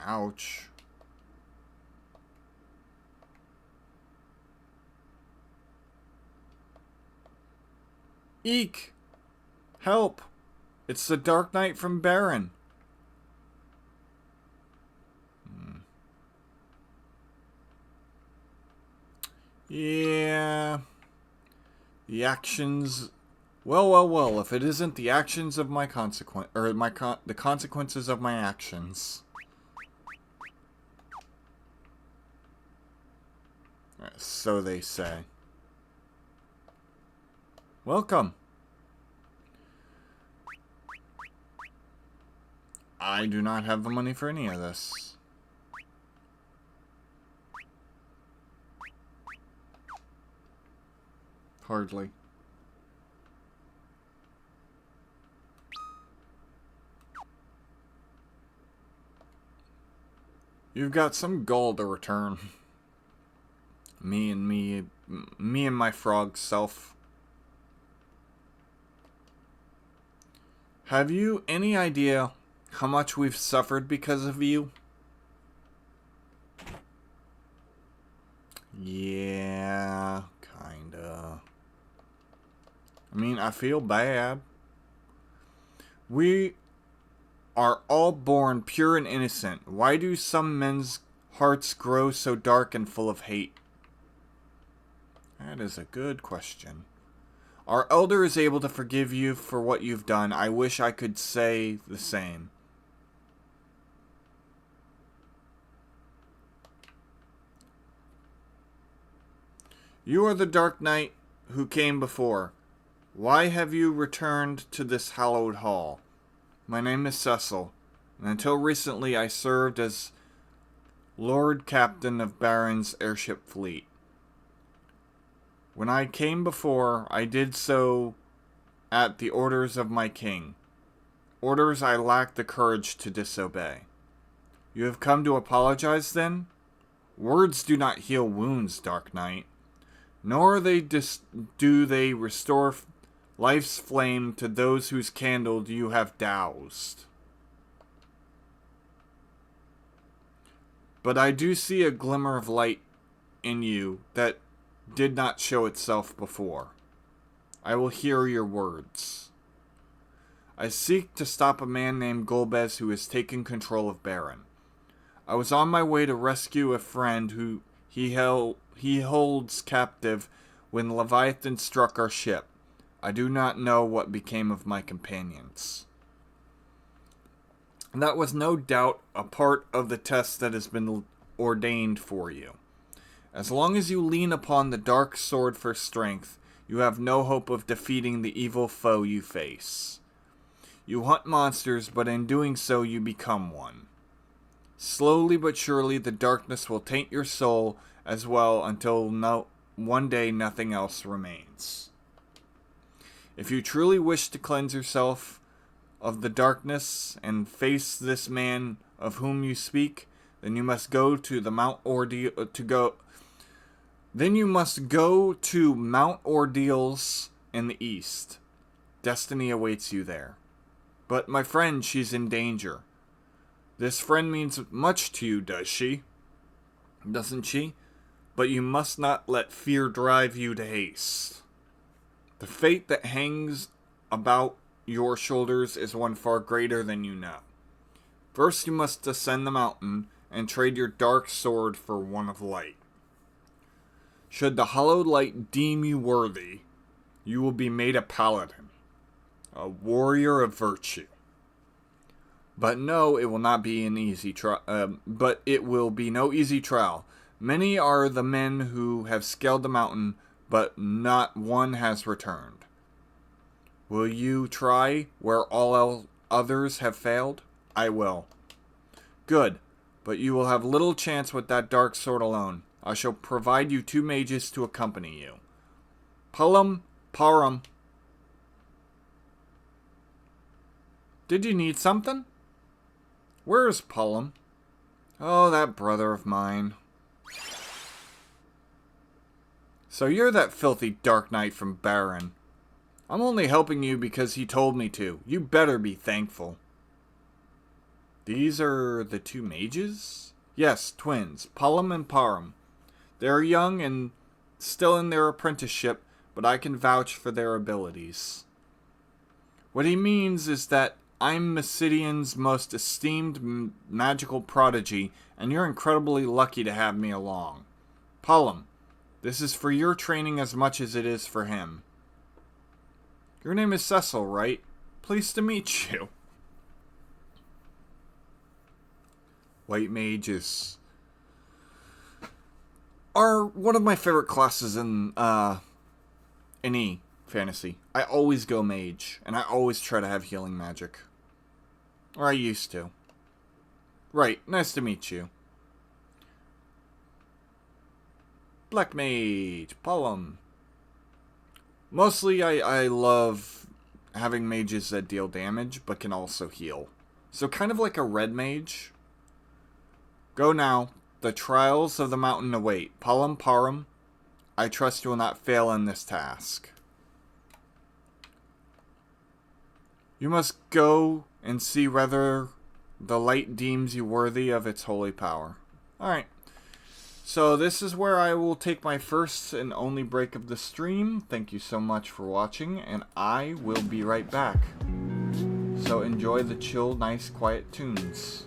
Ouch. Eek! Help! It's the Dark Knight from Baron. Yeah. The actions... Well, if it isn't the actions of my consequence... Or the consequences of my actions. So they say. Welcome. I do not have the money for any of this. Hardly. You've got some gold to return. Me and my frog self. Have you any idea how much we've suffered because of you? Yeah, kinda. I mean, I feel bad. We are all born pure and innocent. Why do some men's hearts grow so dark and full of hate? That is a good question. Our elder is able to forgive you for what you've done. I wish I could say the same. You are the Dark Knight who came before. Why have you returned to this hallowed hall? My name is Cecil, and until recently I served as Lord Captain of Baron's airship fleet. When I came before, I did so at the orders of my king. Orders I lacked the courage to disobey. You have come to apologize, then? Words do not heal wounds, Dark Knight. Nor do they restore life's flame to those whose candle you have doused. But I do see a glimmer of light in you that did not show itself before. I will hear your words. I seek to stop a man named Golbez who has taken control of Baron. I was on my way to rescue a friend who he holds captive when Leviathan struck our ship. I do not know what became of my companions. That was no doubt a part of the test that has been ordained for you. As long as you lean upon the dark sword for strength, you have no hope of defeating the evil foe you face. You hunt monsters, but in doing so you become one. Slowly but surely the darkness will taint your soul as well until one day nothing else remains. If you truly wish to cleanse yourself of the darkness and face this man of whom you speak, then you must go to the Mount Ordeals in the east. Destiny awaits you there. But my friend, she's in danger. This friend means much to you, does she? Doesn't she? But you must not let fear drive you to haste. The fate that hangs about your shoulders is one far greater than you know. First you must ascend the mountain and trade your dark sword for one of light. Should the hallowed light deem you worthy, you will be made a paladin, a warrior of virtue. But no, it will not be an easy but it will be no easy trial. Many are the men who have scaled the mountain, but not one has returned. Will you try where all others have failed? I will. Good, but you will have little chance with that dark sword alone. I shall provide you 2 mages to accompany you. Pullum, parum. Did you need something? Where's Pullum? Oh, that brother of mine. So you're that filthy Dark Knight from Baron. I'm only helping you because he told me to. You better be thankful. These are the two mages? Yes, twins, Palom and Param. They are young and still in their apprenticeship, but I can vouch for their abilities. What he means is that I'm Mysidian's most esteemed magical prodigy, and you're incredibly lucky to have me along. Palom, this is for your training as much as it is for him. Your name is Cecil, right? Pleased to meet you. White mages are one of my favorite classes in E fantasy. I always go mage, and I always try to have healing magic. Or I used to. Right, nice to meet you. Black mage, Palom. Mostly I love having mages that deal damage, but can also heal. So kind of like a red mage. Go now. The trials of the mountain await. Palom Param, I trust you will not fail in this task. You must go and see whether the light deems you worthy of its holy power. Alright. So this is where I will take my first and only break of the stream. Thank you so much for watching, and I will be right back. So enjoy the chill, nice, quiet tunes.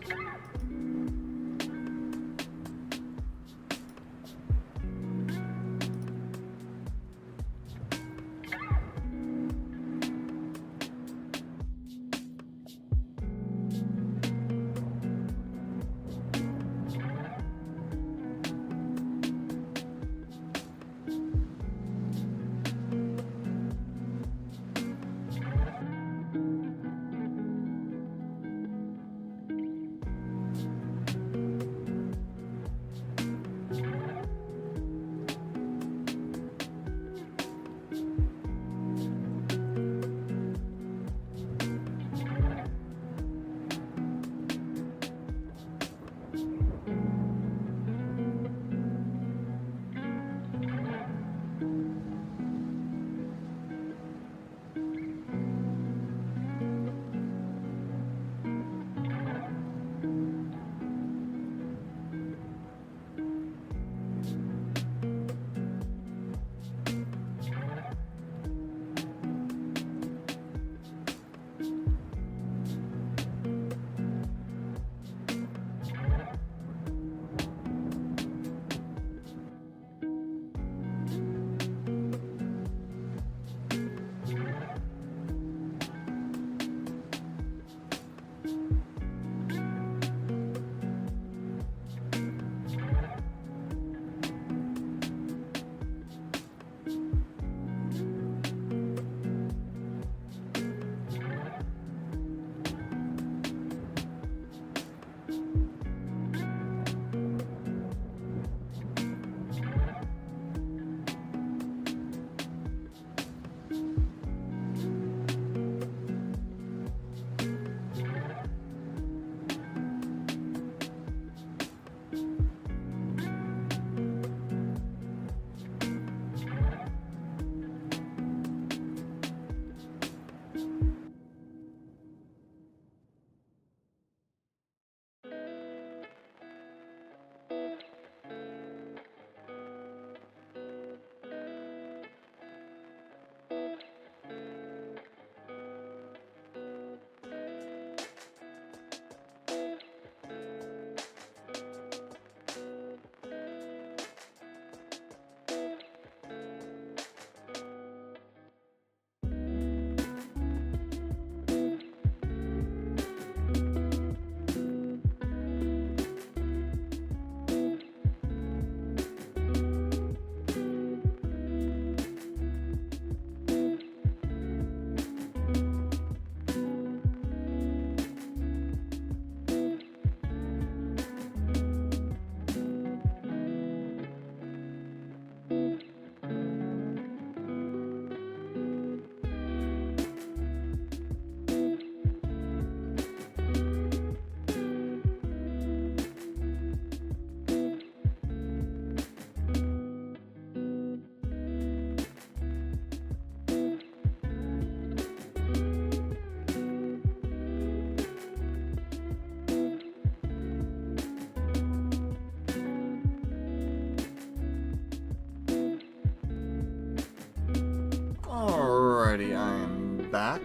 I'm back.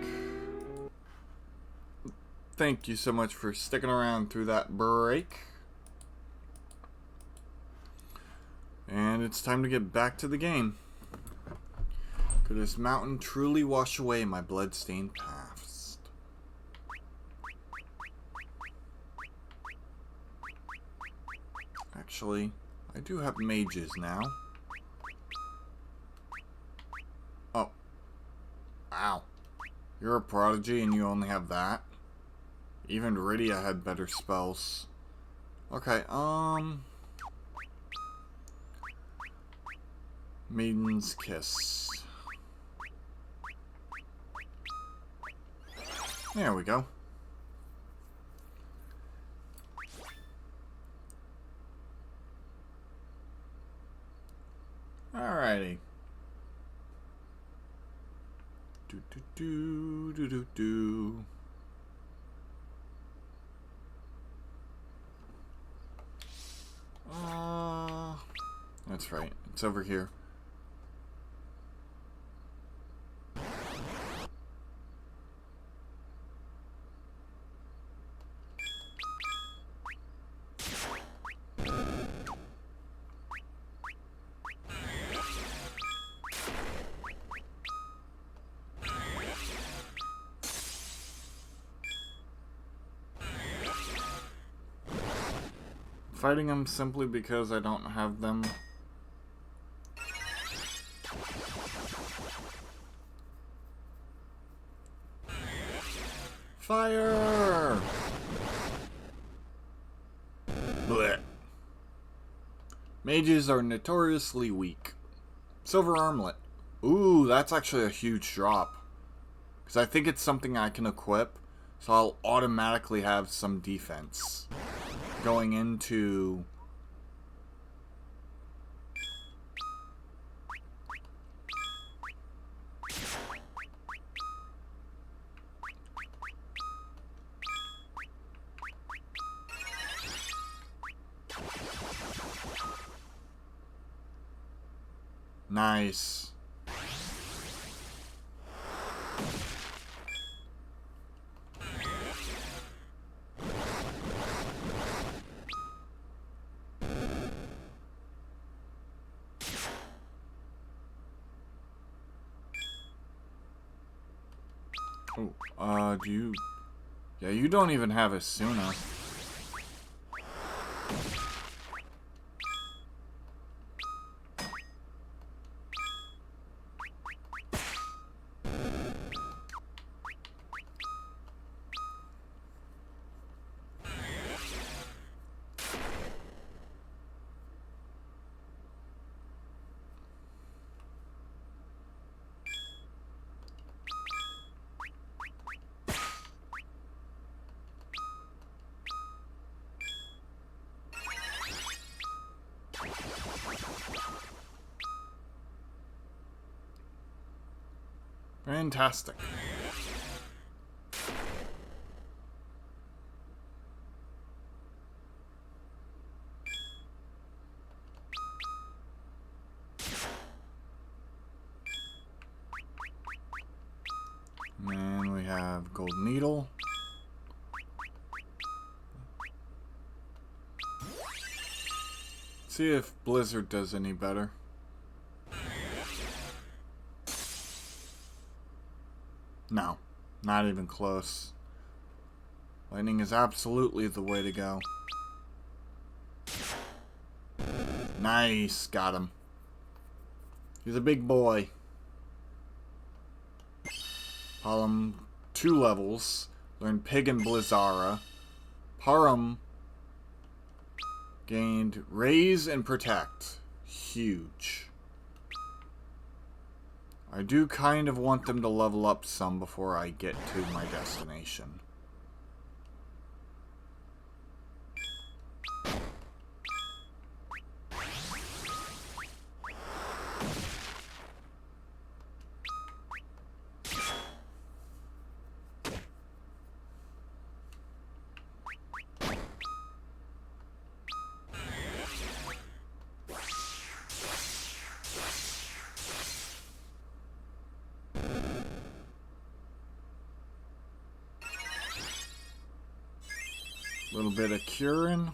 Thank you so much for sticking around through that break. And it's time to get back to the game. Could this mountain truly wash away my blood-stained past? Actually, I do have mages now. Oh. Ow. You're a prodigy and you only have that? Even Rydia had better spells. Okay, Maiden's Kiss. There we go. Alrighty. Do do do do do do. That's right. It's over here. Fighting them simply because I don't have them. Fire! Blech. Mages are notoriously weak. Silver armlet. Ooh, that's actually a huge drop. Because I think it's something I can equip, so I'll automatically have some defense. Going into... Nice. Oh, do you... Yeah, you don't even have a Suna. Fantastic. And we have gold needle. See if Blizzard does any better. No, not even close. Lightning is absolutely the way to go. Nice, got him. He's a big boy. Palam, 2 levels. Learned Pig and Blizzara. Param gained Raise and Protect. Huge. I do kind of want them to level up some before I get to my destination. A little bit of curing.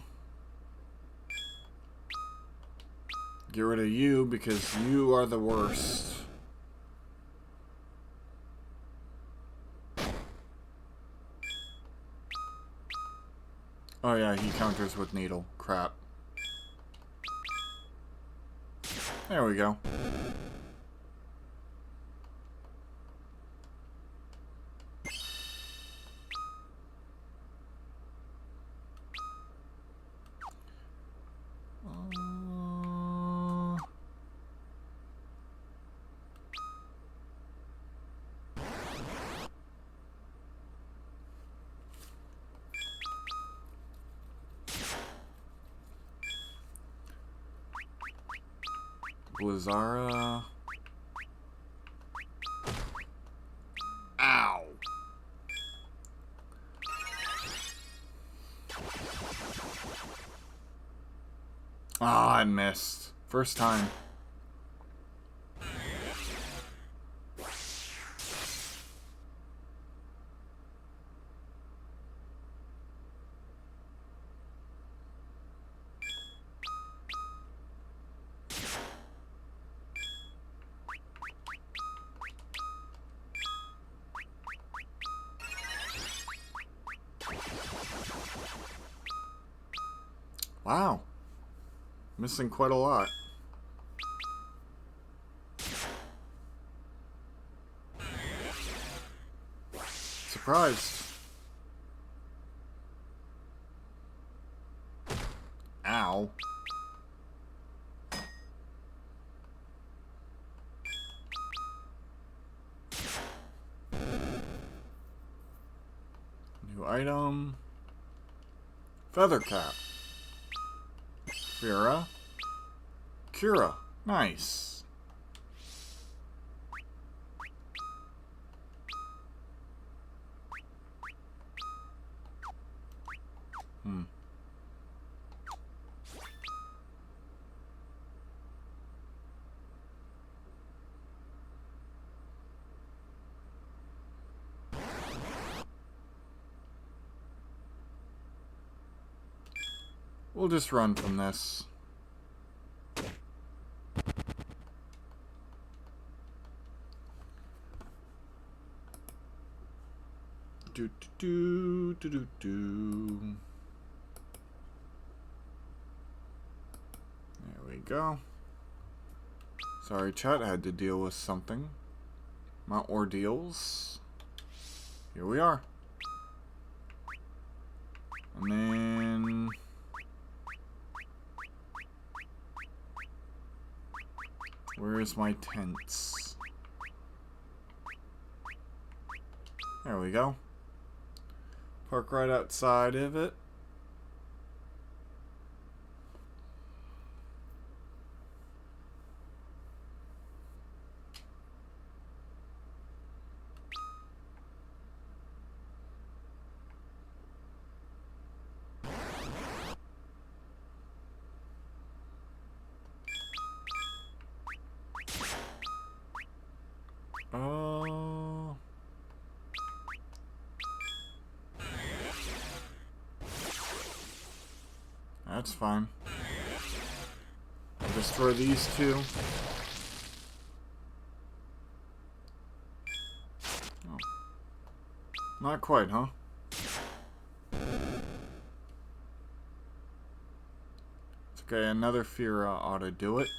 Get rid of you because you are the worst. Oh yeah, he counters with needle. Crap. There we go. Blizzara. Ow. Ah, I missed. First time. Wow. Missing quite a lot. Surprised. Ow. New item. Feather cap. Vera. Cura. Nice. We'll just run from this. Do do do do do. There we go. Sorry, chat, I had to deal with something. My ordeals. Here we are. And then where's my tents? There we go. Park right outside of it. That's fine. I'll destroy these two. Oh. Not quite, huh? It's okay, another Fira ought to do it.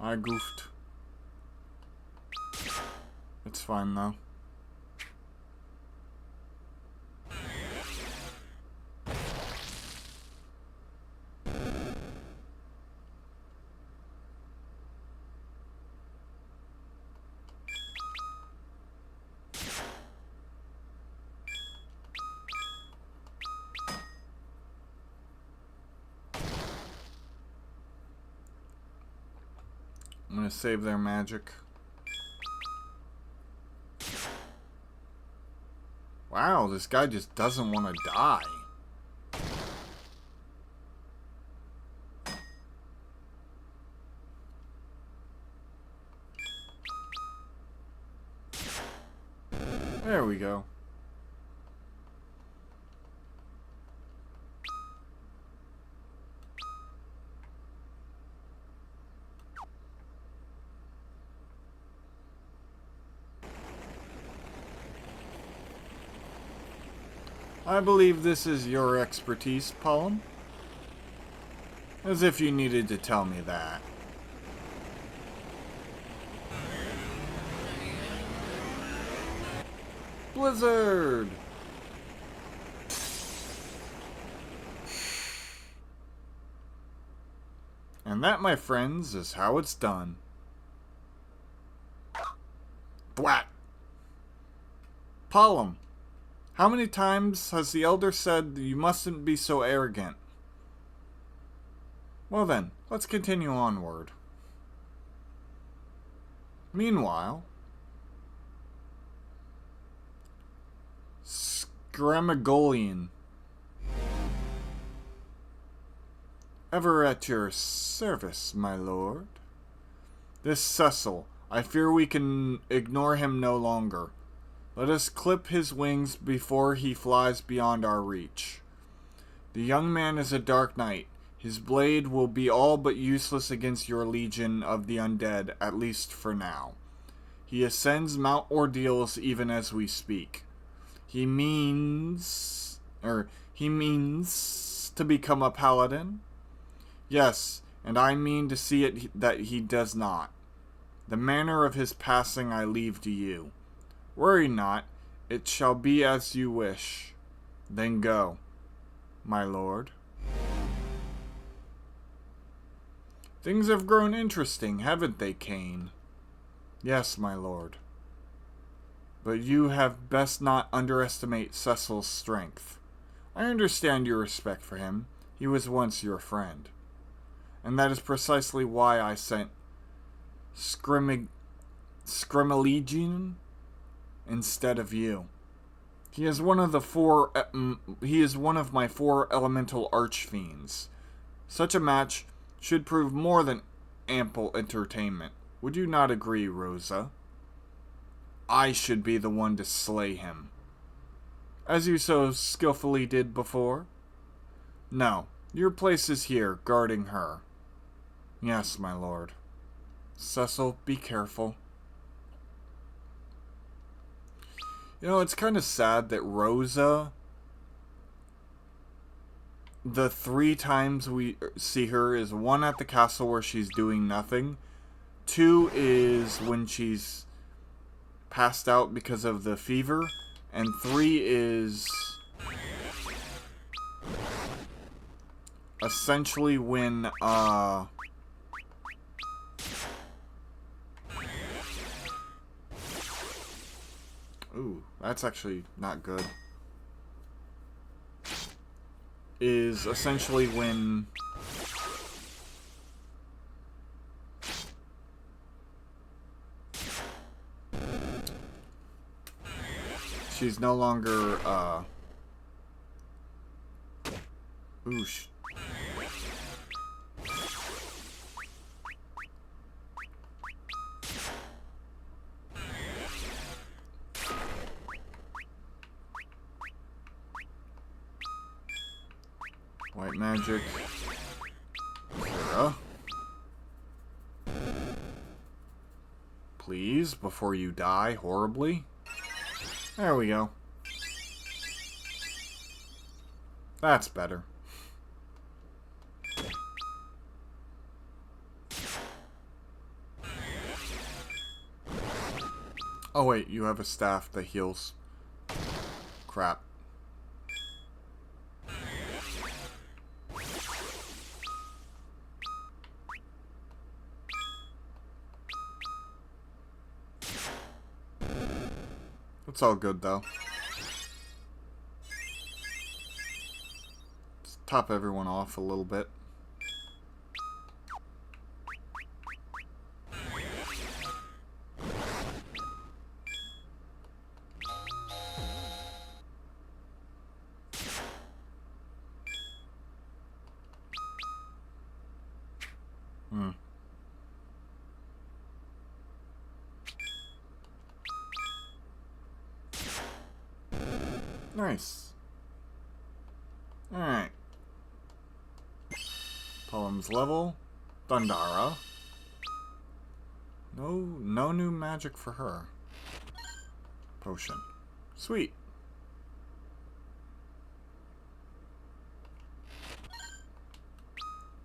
I goofed. It's fine though. I'm gonna save their magic. Wow, this guy just doesn't want to die. There we go. I believe this is your expertise, Pollum. As if you needed to tell me that. Blizzard! And that, my friends, is how it's done. Thwat! Pollum, how many times has the Elder said you mustn't be so arrogant? Well then, let's continue onward. Meanwhile, Scramagolian. Ever at your service, my lord. This Cecil, I fear we can ignore him no longer. Let us clip his wings before he flies beyond our reach. The young man is a dark knight. His blade will be all but useless against your legion of the undead, at least for now. He ascends Mount Ordeals even as we speak. He means to become a paladin? Yes, and I mean to see it that he does not. The manner of his passing I leave to you. Worry not, it shall be as you wish. Then go, my lord. Things have grown interesting, haven't they, Cain? Yes, my lord. But you have best not underestimate Cecil's strength. I understand your respect for him. He was once your friend. And that is precisely why I sent Scrimaligian instead of you. He is one of my 4 elemental archfiends. Such a match should prove more than ample entertainment. Would you not agree, Rosa? I should be the one to slay him. As you so skillfully did before? No, your place is here, guarding her. Yes, my lord. Cecil, be careful. You know, it's kind of sad that Rosa, the 3 times we see her is 1 at the castle where she's doing nothing. 2 is when she's passed out because of the fever. And 3 is essentially when, ooh, that's actually not good. Is essentially when she's no longer, ooh, white magic. Kira. Please, before you die horribly. There we go. That's better. Oh wait, you have a staff that heals. Crap. It's all good though. Let's top everyone off a little bit. Nice. Alright. Poem's level. Thundara. No new magic for her. Potion. Sweet.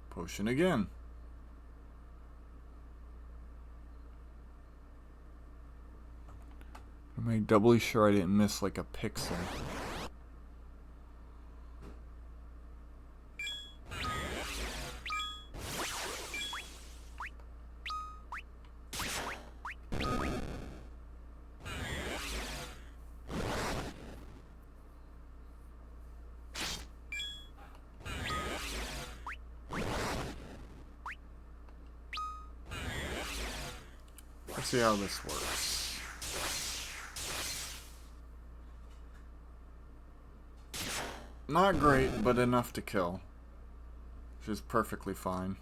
Potion again. I'm like doubly sure I didn't miss like a pixel. Let's see how this works. Not great, but enough to kill. Which is perfectly fine.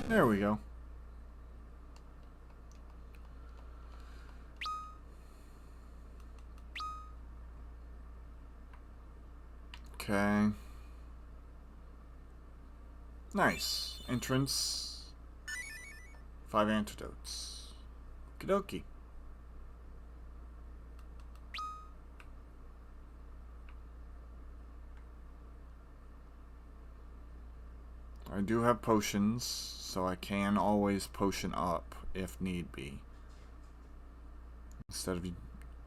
There we go. Okay. Nice. Entrance. 5 antidotes. Okie dokie. I do have potions, so I can always potion up if need be. Instead of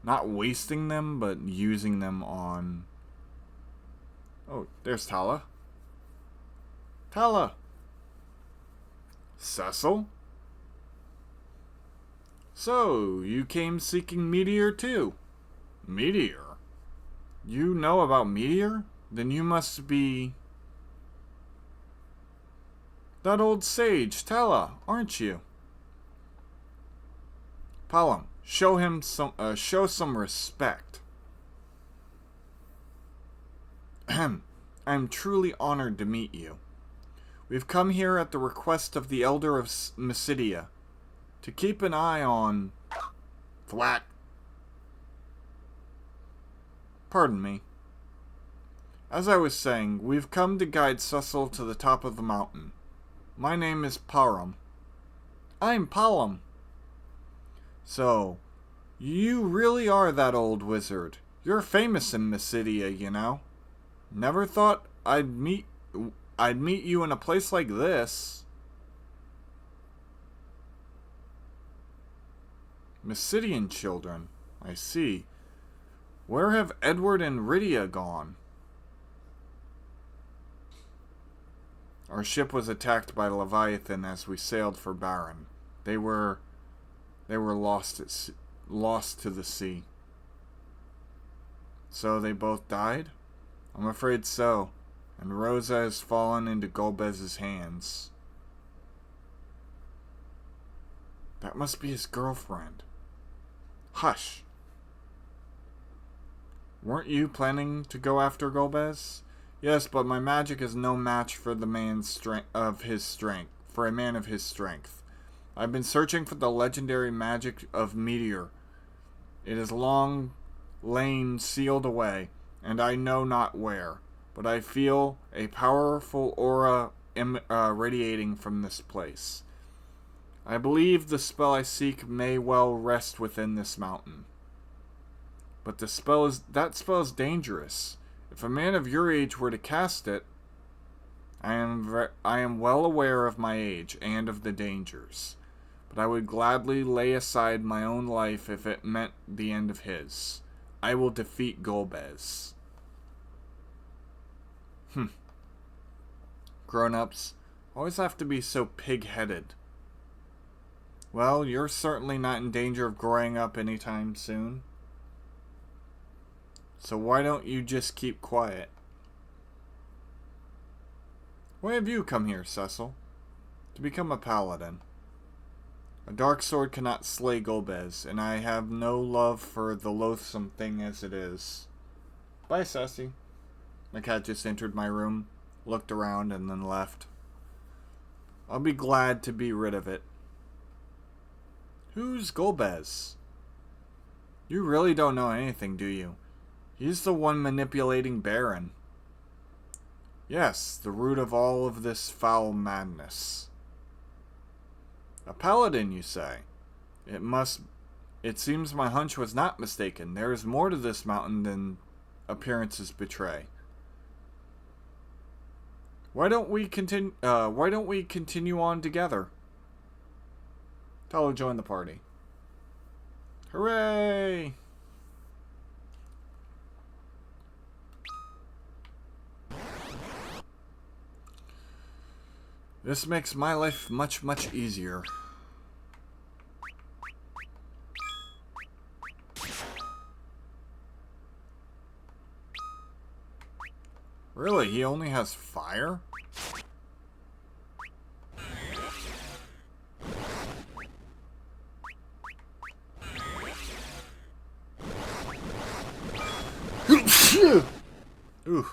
not wasting them, but using them on... Oh, there's Tala. Tala! Cecil? So, you came seeking Meteor too? Meteor? You know about Meteor? Then you must be... that old sage, Tala, aren't you? Palom, show some respect. I'm truly honored to meet you. We've come here at the request of the Elder of Mysidia to keep an eye on... Thwack. Pardon me. As I was saying, we've come to guide Cecil to the top of the mountain. My name is Param. I'm Palom. So, you really are that old wizard. You're famous in Mysidia, you know. Never thought I'd meet you in a place like this. Mysidian children, I see. Where have Edward and Rydia gone? Our ship was attacked by Leviathan as we sailed for Baron. They were lost to the sea. So they both died? I'm afraid so. And Rosa has fallen into Golbez's hands. That must be his girlfriend. Hush. Weren't you planning to go after Golbez? Yes, but my magic is no match for the man's for a man of his strength. I've been searching for the legendary magic of Meteor. It has long lain sealed away, and I know not where, but I feel a powerful aura radiating from this place. I believe the spell I seek may well rest within this mountain. But that spell is dangerous. If a man of your age were to cast it, I am well aware of my age and of the dangers, but I would gladly lay aside my own life if it meant the end of his. I will defeat Golbez. Grown-ups always have to be so pig-headed. Well, you're certainly not in danger of growing up anytime soon. So why don't you just keep quiet? Why have you come here, Cecil? To become a paladin. A dark sword cannot slay Golbez, and I have no love for the loathsome thing as it is. Bye, Sassy. The cat just entered my room, looked around, and then left. I'll be glad to be rid of it. Who's Golbez? You really don't know anything, do you? He's the one manipulating Baron. Yes, the root of all of this foul madness. A paladin, you say? It seems my hunch was not mistaken. There is more to this mountain than appearances betray. Why don't we continue on together? Talo joined the party. Hooray! This makes my life much, much easier. Really? He only has fire? Ooh.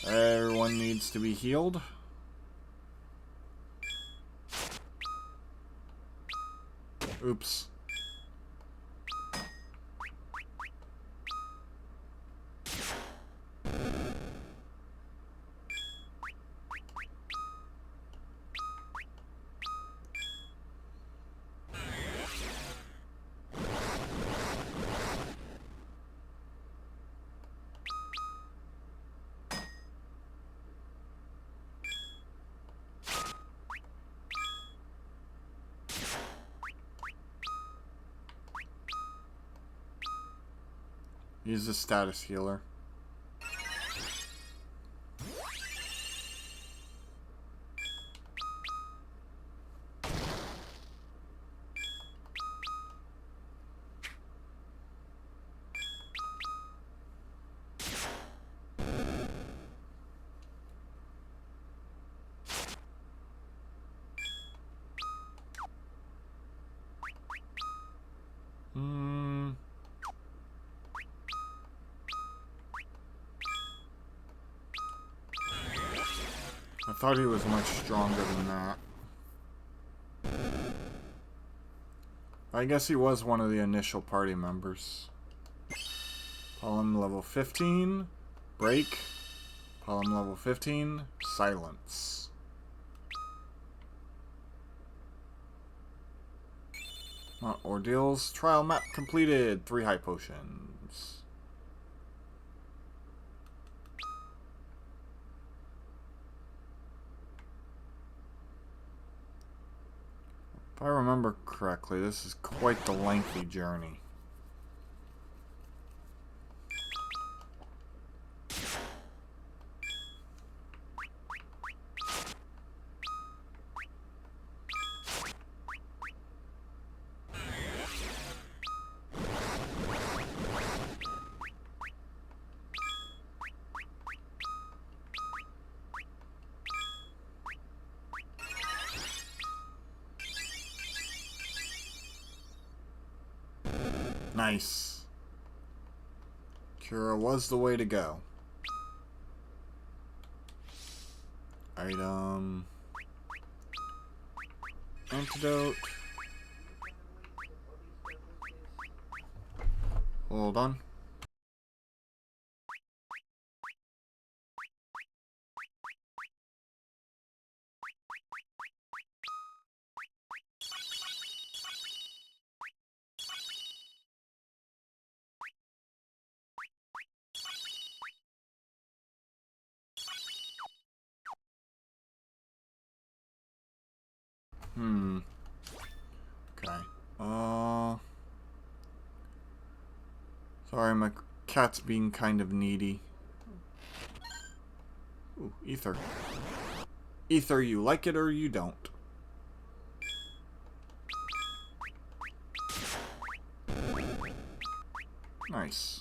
Everyone needs to be healed. Oops. He's a status healer. I thought he was much stronger than that. I guess he was one of the initial party members. Palm level 15. Break. Palm level 15. Silence. Ordeals. Trial map completed. 3 high potions. If I remember correctly, this is quite the lengthy journey. Nice. Cura was the way to go. Item. Antidote. Hold on. Okay. Sorry, my cat's being kind of needy. Ooh, ether. Ether, you like it or you don't. Nice.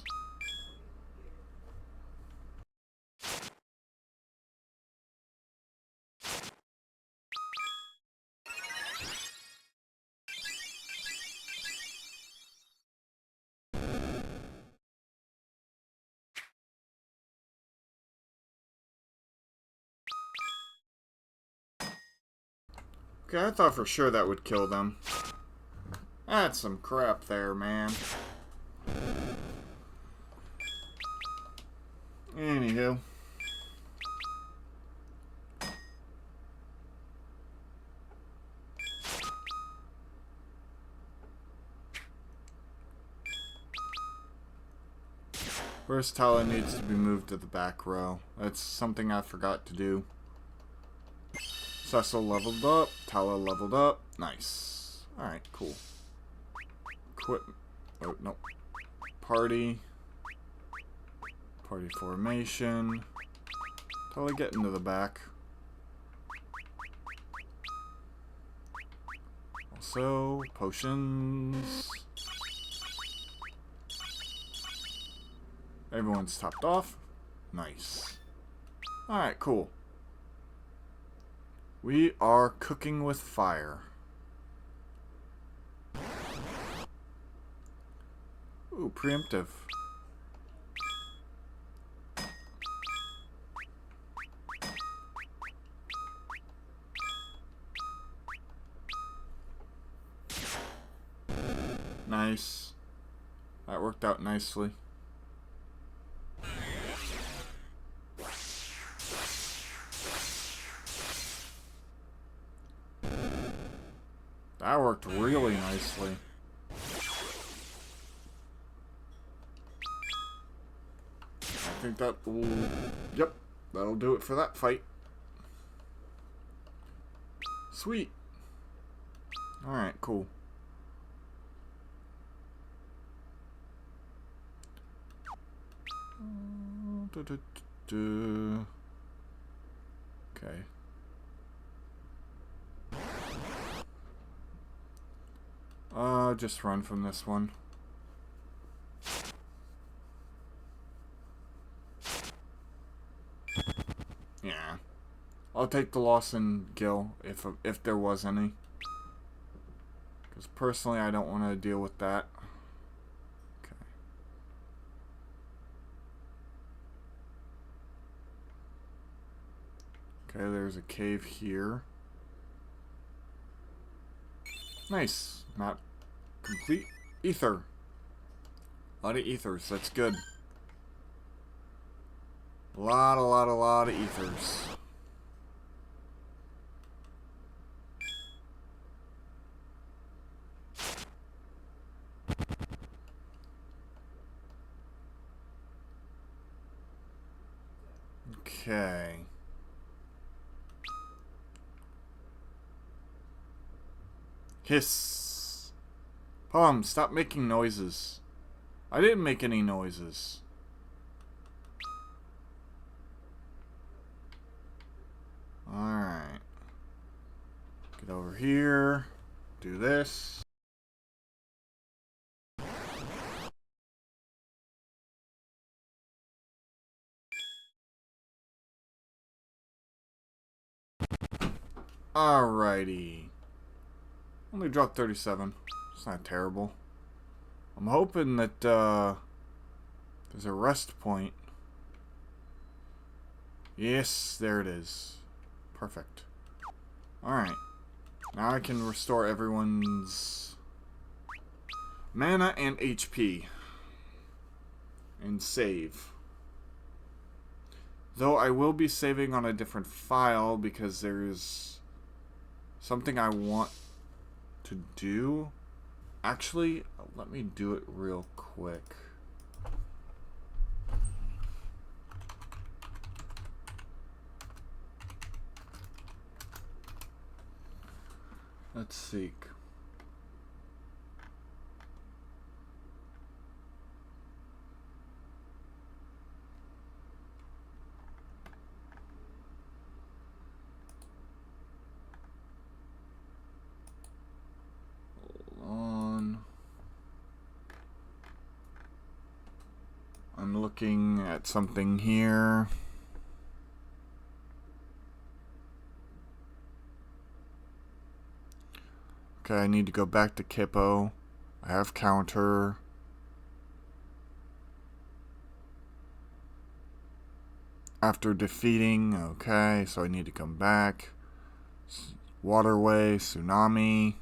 Okay, I thought for sure that would kill them. That's some crap there, man. Anywho. First Tala needs to be moved to the back row. That's something I forgot to do. Cecil leveled up. Tala leveled up. Nice. Alright, cool. Quit. Oh, no. Party. Party formation. Tala get into the back. Also, potions. Everyone's topped off. Nice. Alright, cool. We are cooking with fire. Ooh, preemptive. Nice. That worked out nicely. That worked really nicely. I think that will... Yep, that'll do it for that fight. Sweet. Alright, cool. Okay. Just run from this one. Yeah. I'll take the loss in Gil, if there was any. Because personally, I don't want to deal with that. Okay. Okay, there's a cave here. Nice. Not complete. Ether. A lot of ethers. That's good. A lot of ethers. Okay. Hiss. Palm, stop making noises. I didn't make any noises. Alright. Get over here. Do this. Alrighty. Only dropped 37. It's not terrible. I'm hoping that there's a rest point. Yes, there it is. Perfect. Alright. Now I can restore everyone's mana and HP. And save. Though I will be saving on a different file because there's something I want to do. Actually, let me do it real quick. Let's see. looking at something here. Okay, I need to go back to Kippo. I have counter. After defeating, okay, so I need to come back. Waterway, tsunami.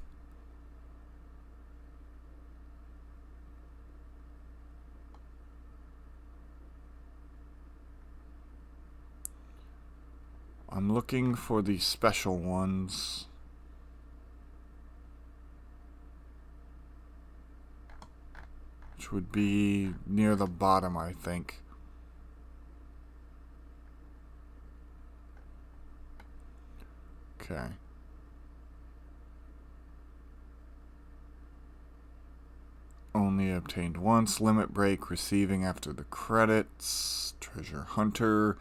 I'm looking for the special ones. Which would be near the bottom, I think. Okay. Only obtained once. Limit break. Receiving after the credits. Treasure hunter.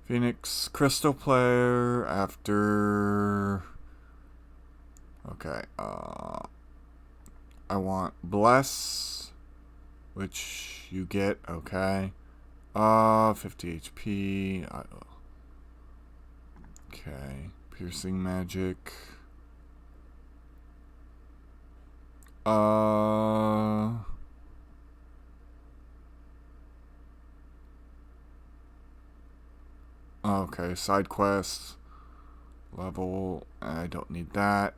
Phoenix crystal player after. Okay. I want bless, which you get. Okay. 50 HP. Okay. Piercing magic. Okay, side quests. Level. I don't need that.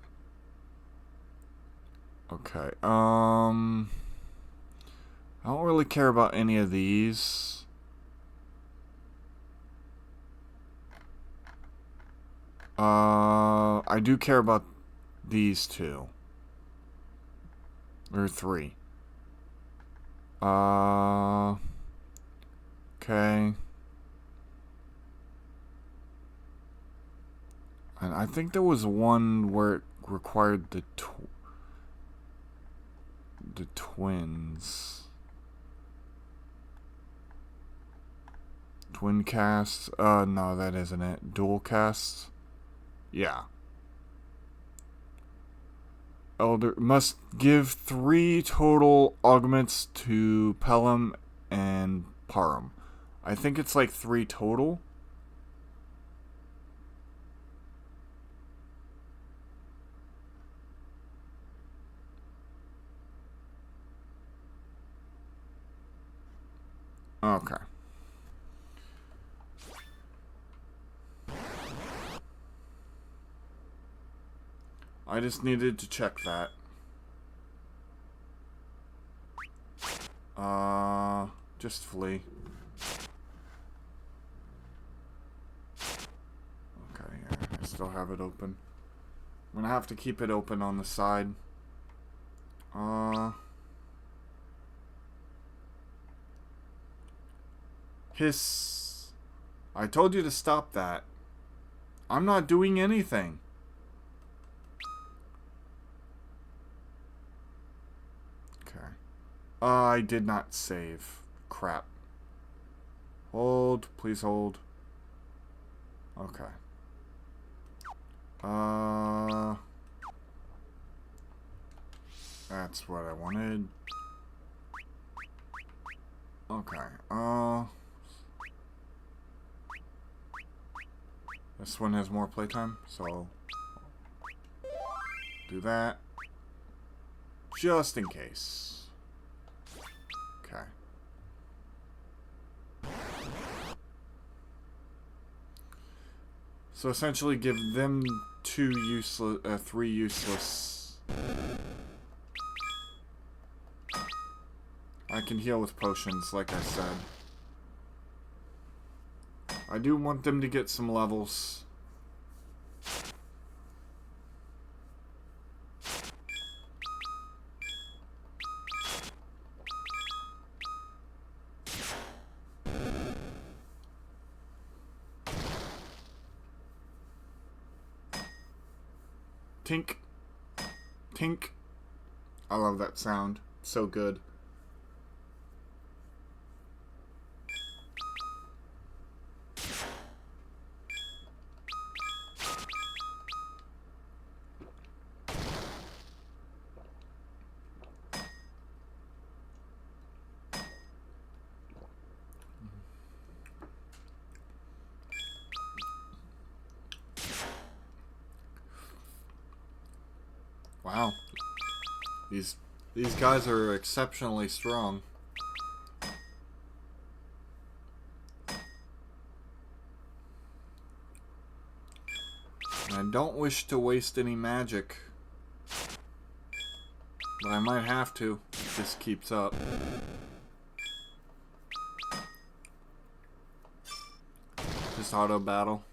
Okay. I don't really care about any of these. I do care about these two. Or three. Okay. And I think there was one where it required the twins. Twin casts? No, that isn't it. Dual casts? Yeah. Elder must give 3 total augments to Pelham and Parum. I think it's like 3 total. Okay. I just needed to check that. Just flee. Okay, yeah, I still have it open. I'm gonna have to keep it open on the side. Hiss. I told you to stop that. I'm not doing anything. Okay. I did not save. Crap. Hold. Please hold. Okay. That's what I wanted. Okay. This one has more playtime, so do that. Just in case. Okay. So essentially give them 2 useless, 3 useless. I can heal with potions, like I said. I do want them to get some levels. Tink. Tink. I love that sound. So good. Wow. These guys are exceptionally strong. And I don't wish to waste any magic. But I might have to if this keeps up. Just auto battle.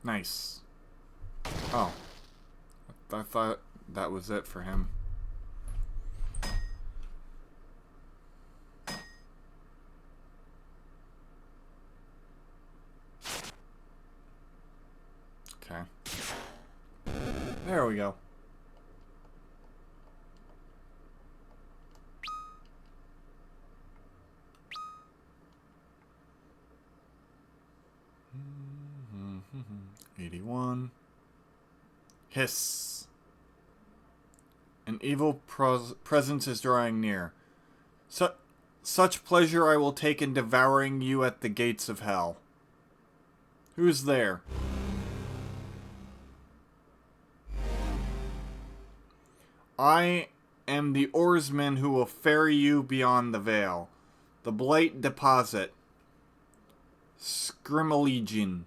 Nice. Oh. I thought that was it for him. Okay. There we go. $81. Hiss. An evil presence is drawing near. Such pleasure I will take in devouring you at the gates of hell. Who's there? I am the oarsman who will ferry you beyond the veil. The Blight Deposit. Scrimalegion.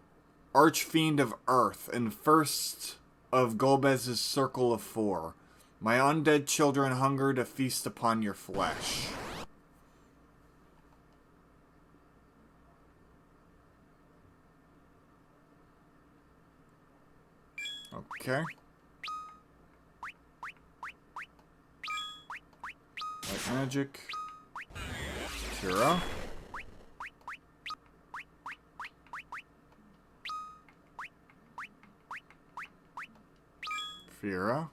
Archfiend of Earth, and first of Golbez's Circle of Four. My undead children hunger to feast upon your flesh. Okay. White magic. Kira. Fira.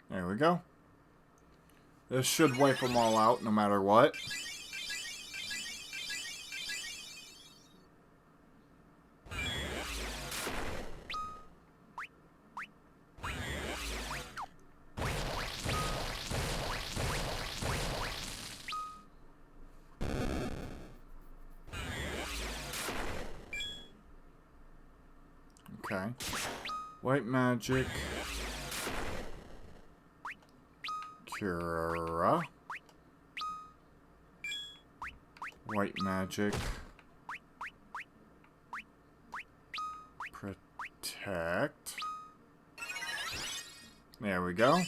There we go. This should wipe them all out no matter what. Okay. White magic. Cura. White magic. Protect. There we go.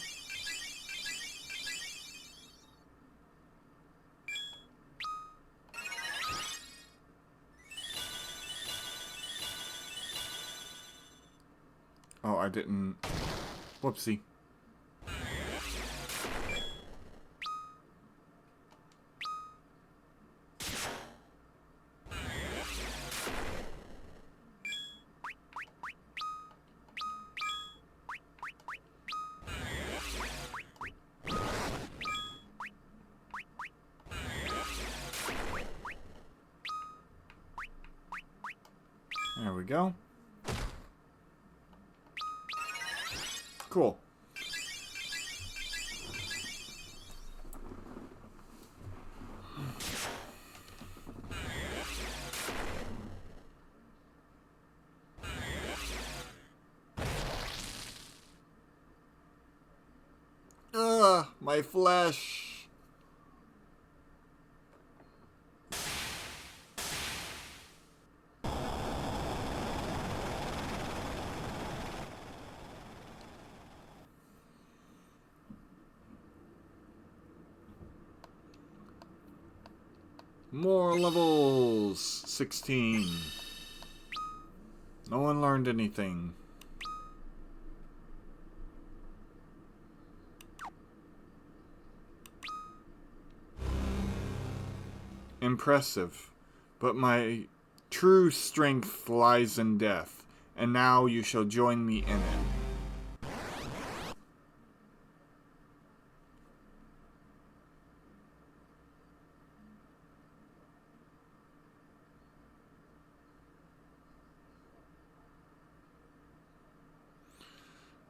Oh, I didn't. Whoopsie. There we go. Cool. Ugh, my flesh. More levels. 16. No one learned anything. Impressive. But my true strength lies in death, and now you shall join me in it.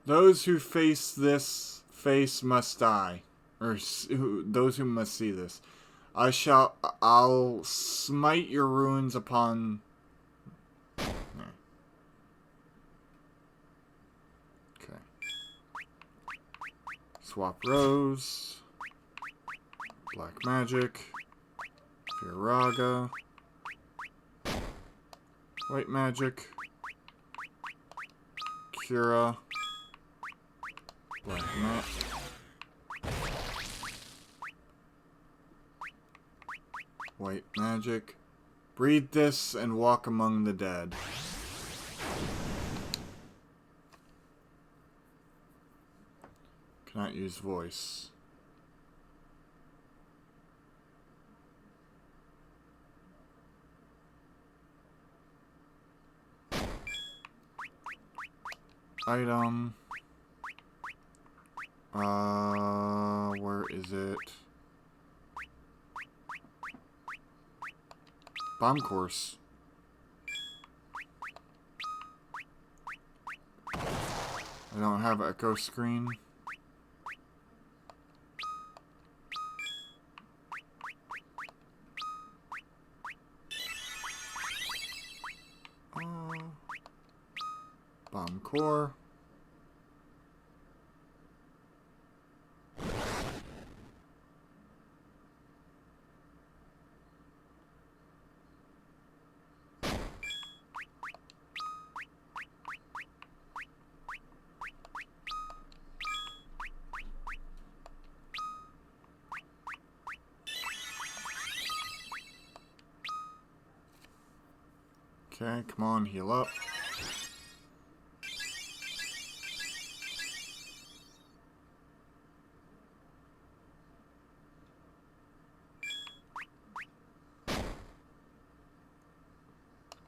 Those who face this face must die, or those who must see this. I'll smite your ruins upon. Okay. Swap Rose. Black Magic. Firaga. White Magic. Cura. Black Mat. White Magic. Breathe this and walk among the dead. Cannot use voice. Item. Where is it? Bomb course. I don't have echo screen. Bomb core. Okay, come on, heal up.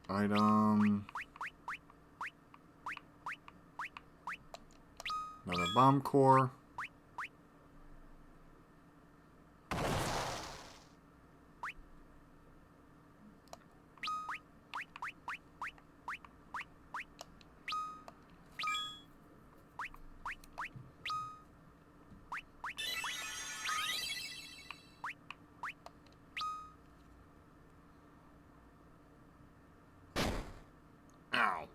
Item. Another bomb core. Ow.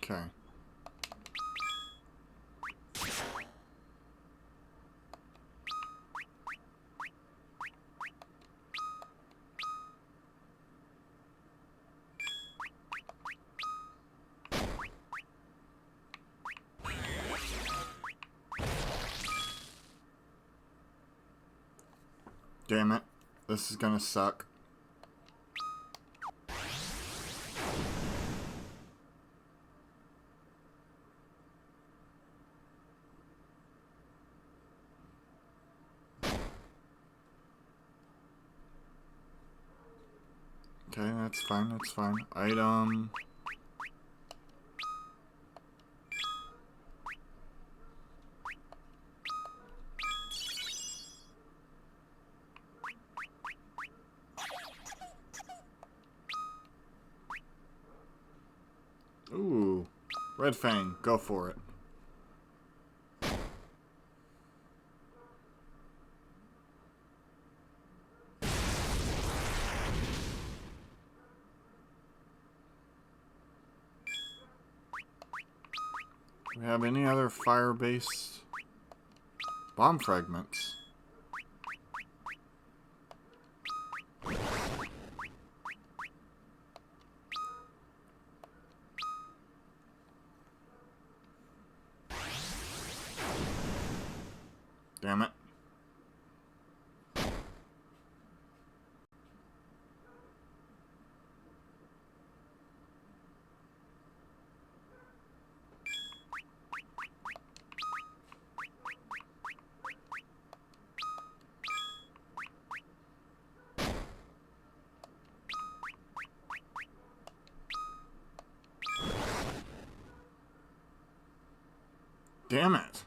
Okay. Damn it. This is gonna suck. Okay, that's fine, that's fine. Item. Ooh. Red Fang, go for it. Do we have any other fire-based bomb fragments? Damn it. Damn it.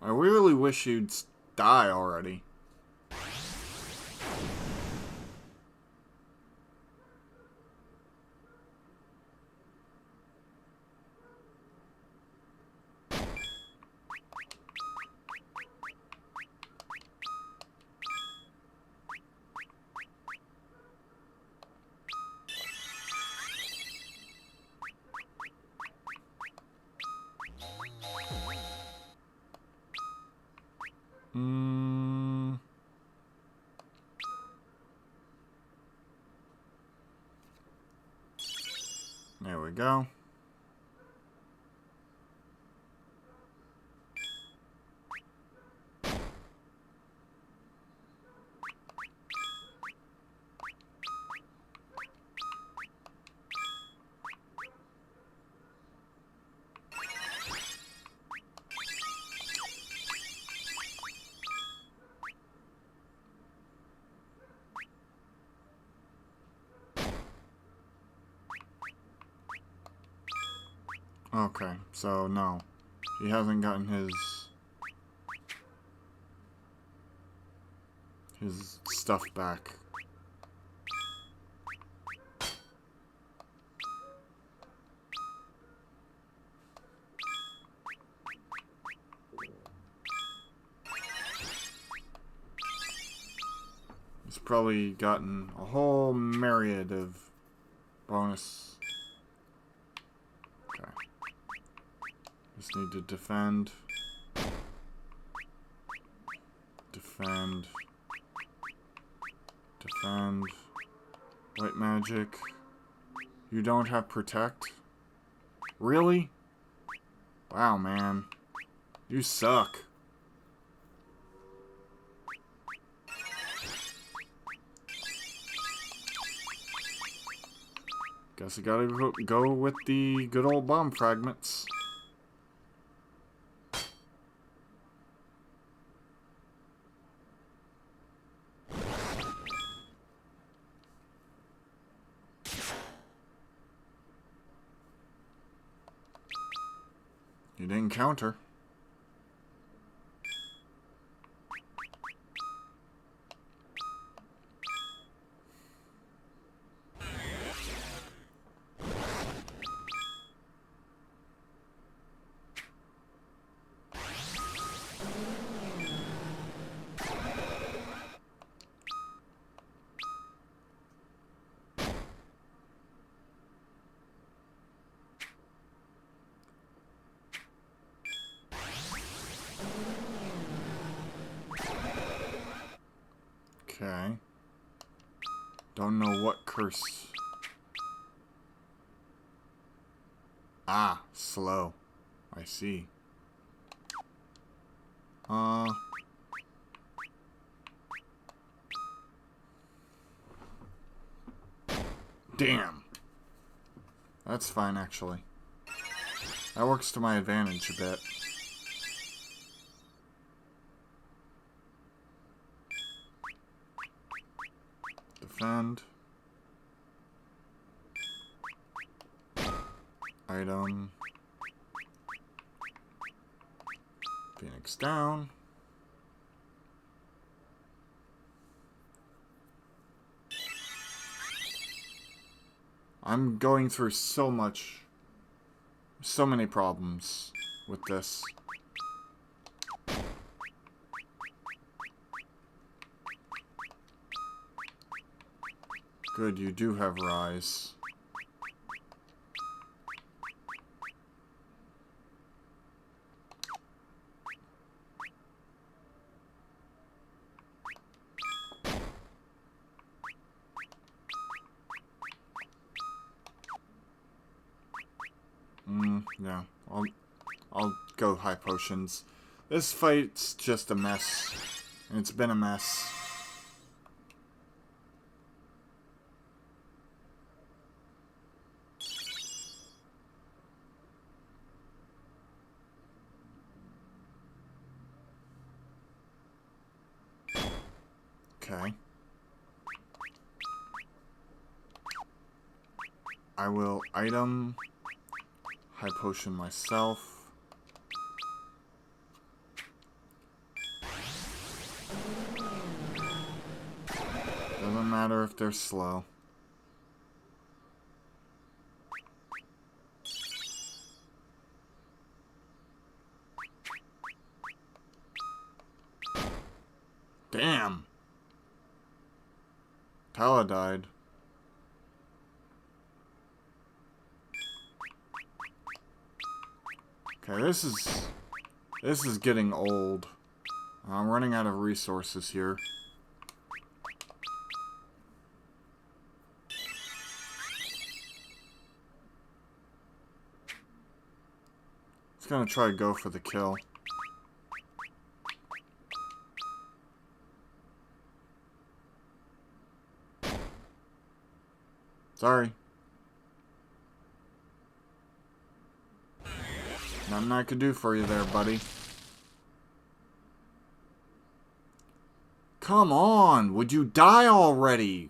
I really wish you'd die already. There we go. Okay, so no. He hasn't gotten his stuff back. He's probably gotten a whole myriad of bonus. Okay. Just need to defend. Defend. Defend. White magic. You don't have protect? Really? Wow, man. You suck. Guess I gotta go with the good old bomb fragments. You didn't counter. Okay. Don't know what curse. Ah, slow. I see. Damn. That's fine, actually. That works to my advantage a bit. Defend. Item. Phoenix down. I'm going through so many problems with this. Good, you do have Rise. Yeah, I'll go high potions. This fight's just a mess. And it's been a mess. Okay. I will item high potion myself. matter if they're slow. Damn. Tala died. Okay, this is getting old. I'm running out of resources here. It's gonna try to go for the kill. Sorry. Nothing I could do for you there, buddy. Come on! Would you die already?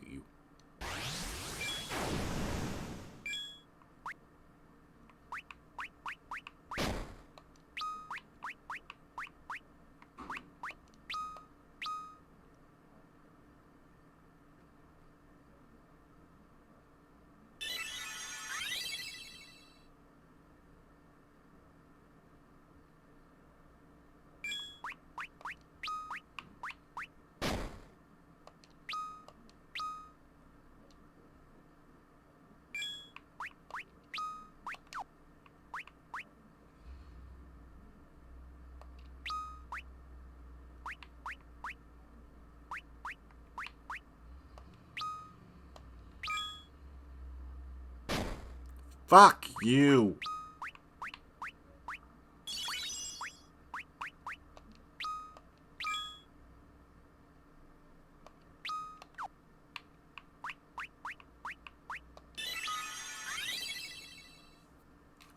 Fuck you!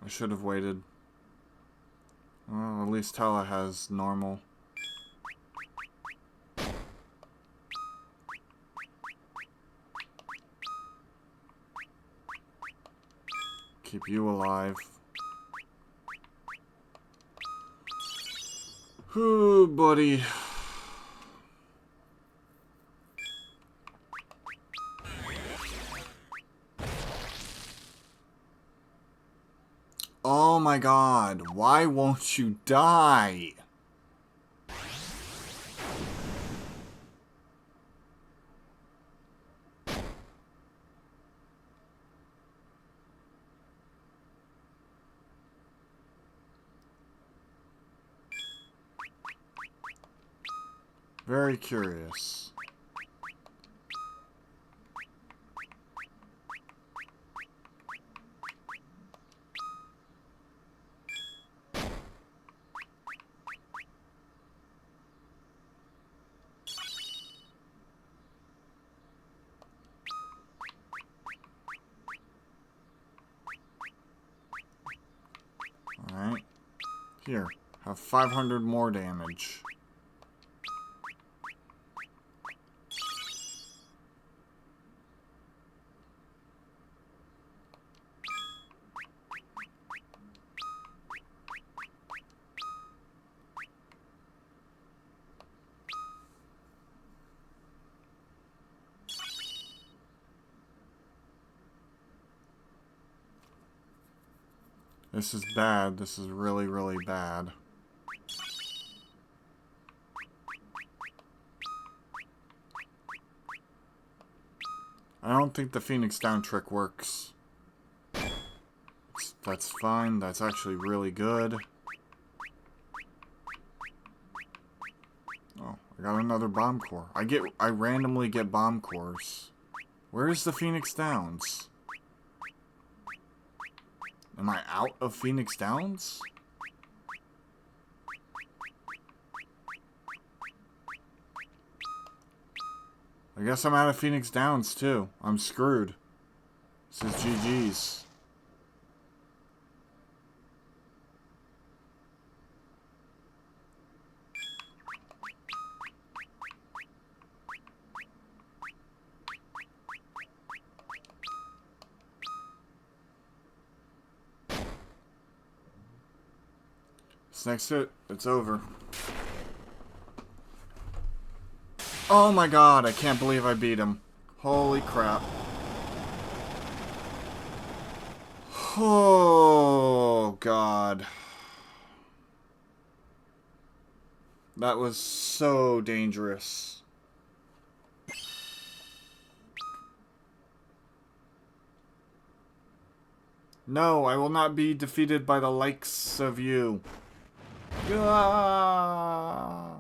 I should have waited. Well, at least Tala has normal. Keep you alive. Ooh, buddy. Oh my god, why won't you die? Very curious. Alright. Here, have 500 more damage. This is bad. This is really, really bad. I don't think the Phoenix Down trick works. That's fine. That's actually really good. Oh, I got another bomb core. I randomly get bomb cores. Where is the Phoenix Downs? Am I out of Phoenix Downs? I guess I'm out of Phoenix Downs too. I'm screwed. This is GG's. Next hit, it's over. Oh my god, I can't believe I beat him. Holy crap. Oh, God. That was so dangerous. No, I will not be defeated by the likes of you. Ah!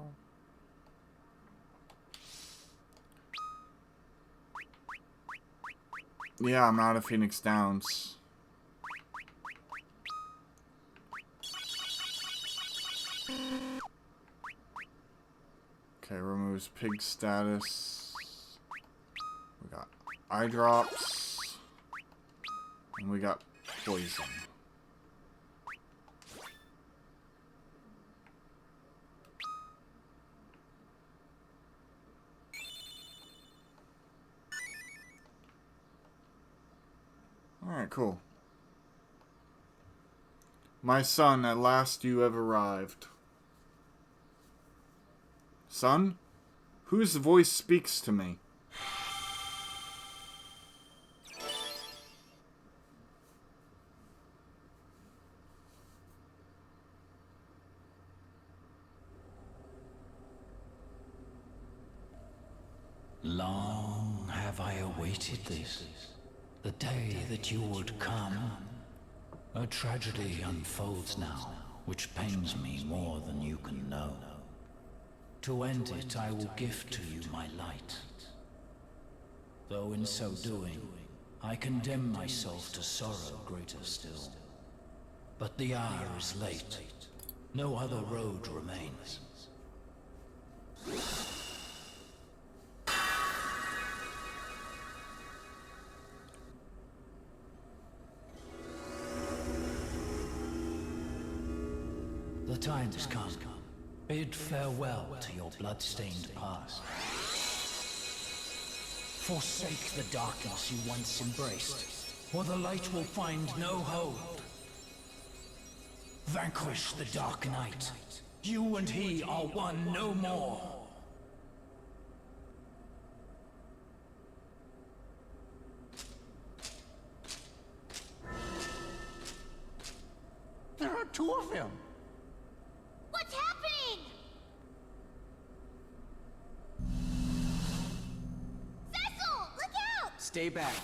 Yeah, I'm out of Phoenix Downs. Okay, removes pig status. We got eye drops. And we got poison. Alright, cool. My son, at last you have arrived. Son? Whose voice speaks to me? Long have I awaited this, the day that you would come. A tragedy unfolds now, which pains me more than you can know. To end it, I will gift to you my light. Though in so doing, I condemn myself to sorrow greater still. But the hour is late. No other road remains. The time has come. Bid farewell to your blood-stained past. Forsake the darkness you once embraced, or the light will find no hold. Vanquish the Dark Knight. You and he are one no more. There are two of them. What's happening? Cecil, look out! Stay back.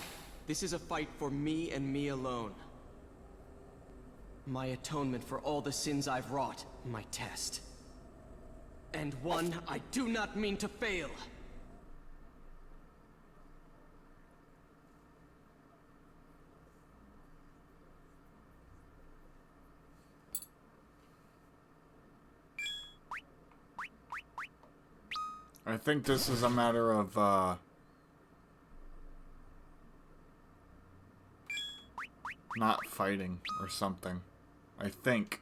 This is a fight for me and me alone. My atonement for all the sins I've wrought. My test. And one I do not mean to fail. I think this is a matter of, not fighting or something. I think.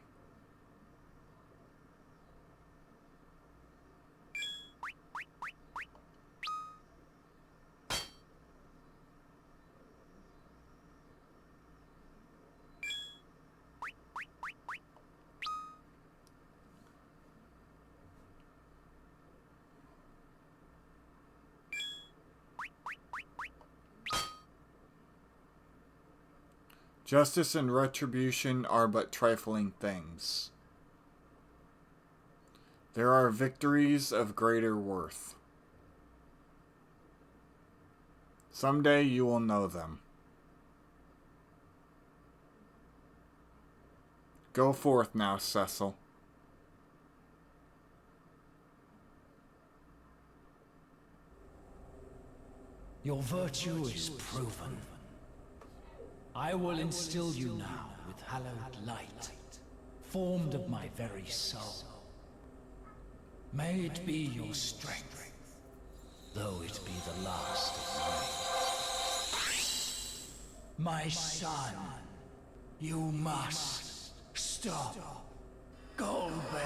Justice and retribution are but trifling things. There are victories of greater worth. Someday you will know them. Go forth now, Cecil. Your virtue is proven. I will instill you now with hallowed light, formed of my very soul. May it be your strength, though it be the last of mine. My son, you must stop Goldberg.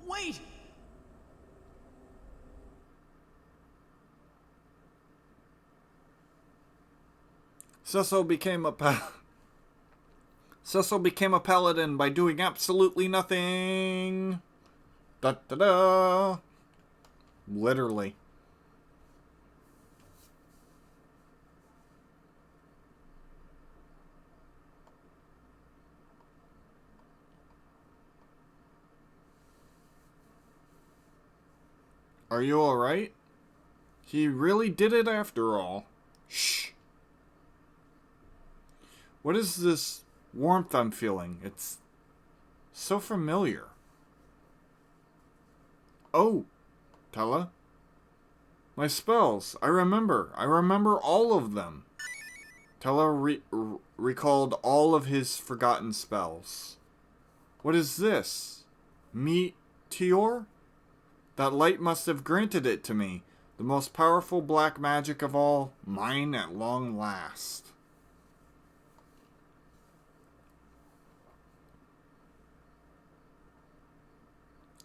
Wait! Cecil became a paladin by doing absolutely nothing. Da da da! Literally. Are you alright? He really did it after all. Shh. What is this warmth I'm feeling? It's so familiar. Oh, Tella. My spells. I remember. I remember all of them. Tella recalled all of his forgotten spells. What is this? Meteor? That light must have granted it to me. The most powerful black magic of all, mine at long last.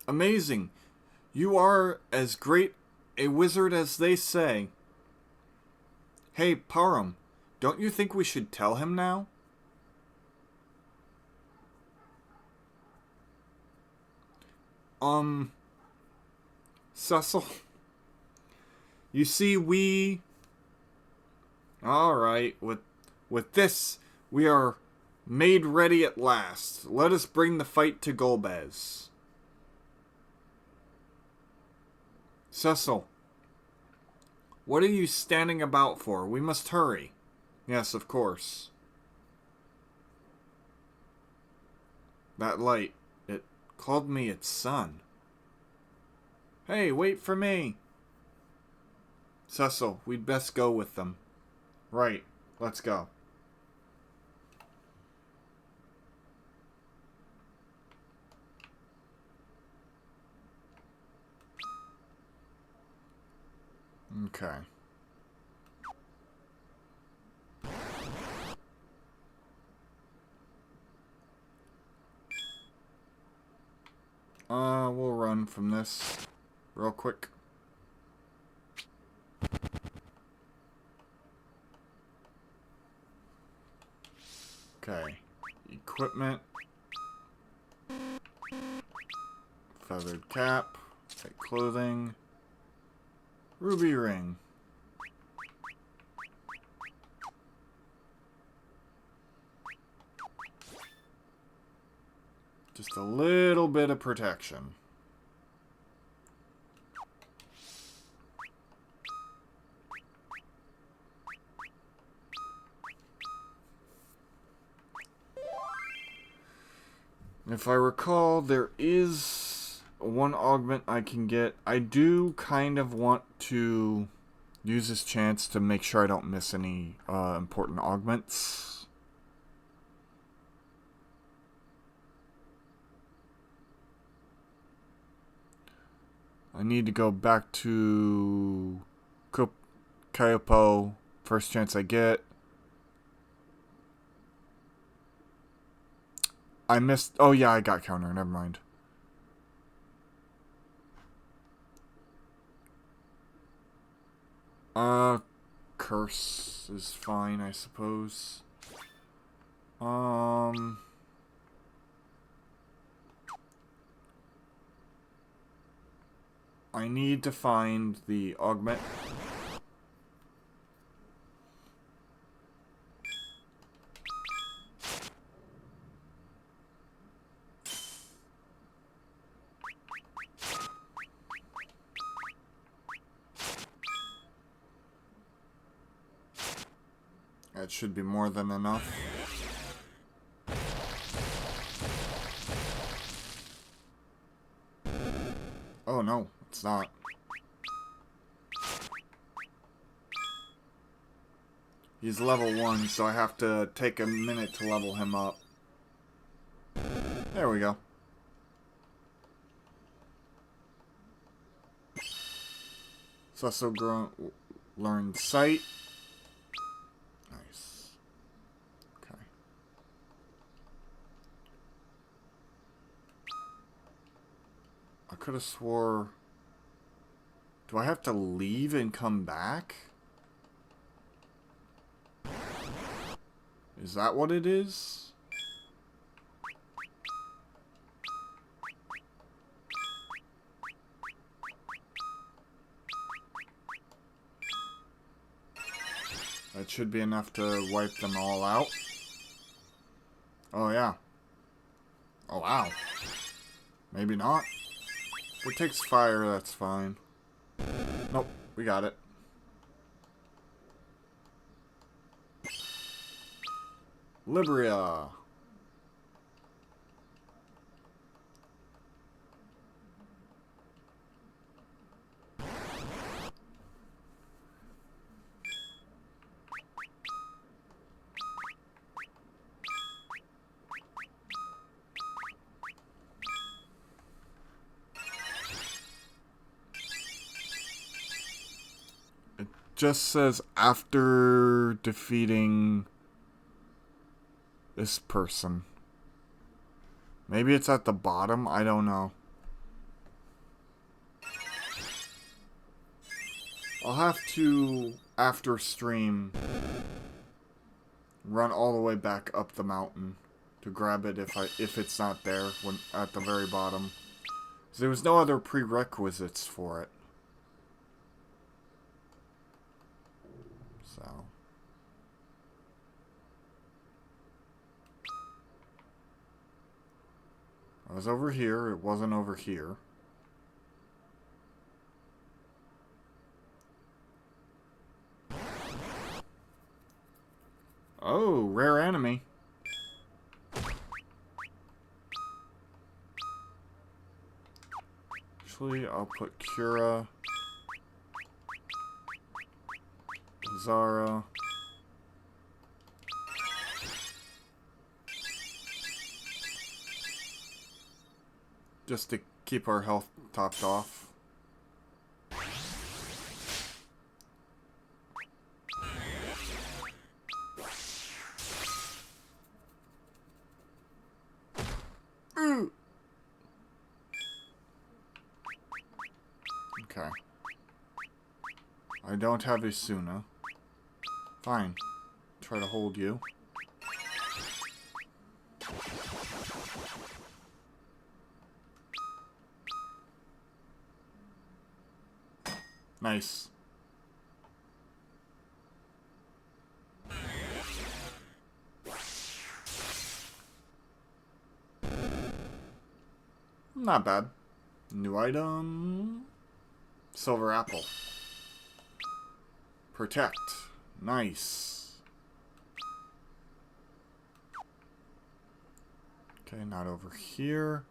Amazing. You are as great a wizard as they say. Hey, Param, don't you think we should tell him now? Cecil. You see, we... Alright, with this, we are made ready at last. Let us bring the fight to Golbez. Cecil, what are you standing about for? We must hurry. Yes, of course. That light, it called me its son. Hey, wait for me. Cecil, we'd best go with them. Right, let's go. Okay. We'll run from this real quick. Okay. Equipment. Feathered cap. Tight clothing. Ruby ring. Just a little bit of protection. If I recall, there is one augment I can get. I do kind of want to use this chance to make sure I don't miss any important augments. I need to go back to Kyopo first chance I get. I missed... Oh, yeah, I got counter. Never mind. Curse is fine, I suppose. I need to find the augment. That should be more than enough. Oh no, it's not. He's level 1, so I have to take a minute to level him up. There we go. Cecil learned sight. Nice. Okay. I could have swore... Do I have to leave and come back? Is that what it is? should be enough to wipe them all out. Oh, yeah. Oh, wow. Maybe not. If it takes fire, that's fine. Nope, we got it. Libria. Just says after defeating this person. Maybe it's at the bottom? I don't know. I'll have to, after stream, run all the way back up the mountain to grab it if it's not there when at the very bottom. There was no other prerequisites for it. So I was over here, it wasn't over here. Oh, rare enemy. Actually, I'll put Kira, Zara, just to keep our health topped off. Okay. I don't have Isuna. Fine. Try to hold you. Nice. Not bad. New item. Silver apple. Protect. Nice. Okay, not over here.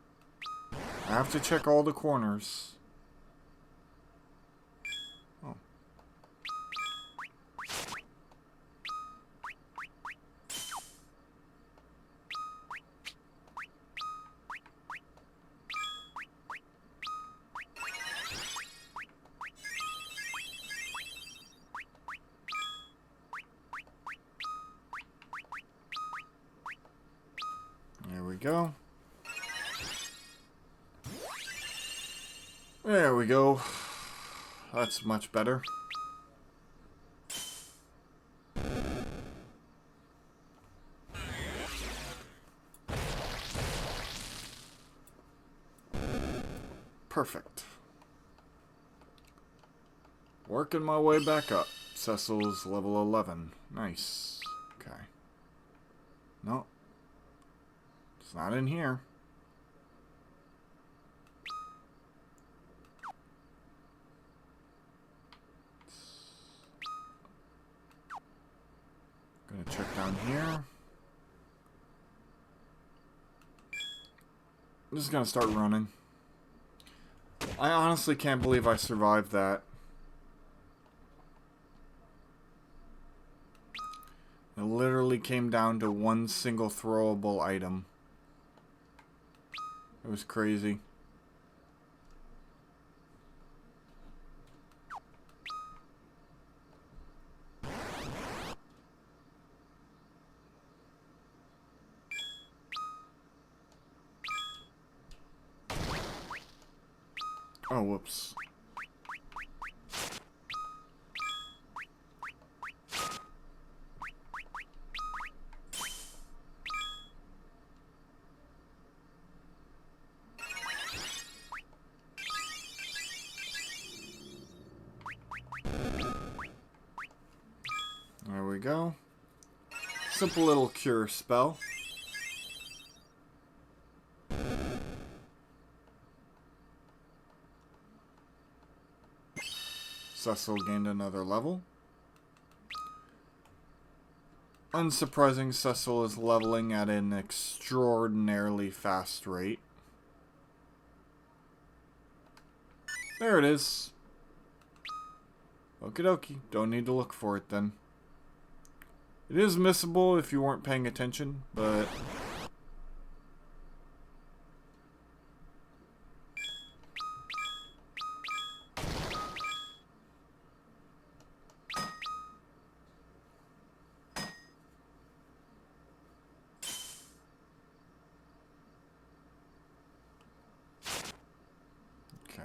I have to check all the corners. Oh. There we go. There we go. That's much better. Perfect. Working my way back up. Cecil's level 11. Nice. Okay. No. It's not in here. Gonna check down here. I'm just gonna start running. I honestly can't believe I survived that. It literally came down to one single throwable item. It was crazy. Oh, whoops. There we go. Simple little cure spell. Cecil gained another level. Unsurprising, Cecil is leveling at an extraordinarily fast rate. There it is. Okie dokie. Don't need to look for it then. It is missable if you weren't paying attention, but... Okay.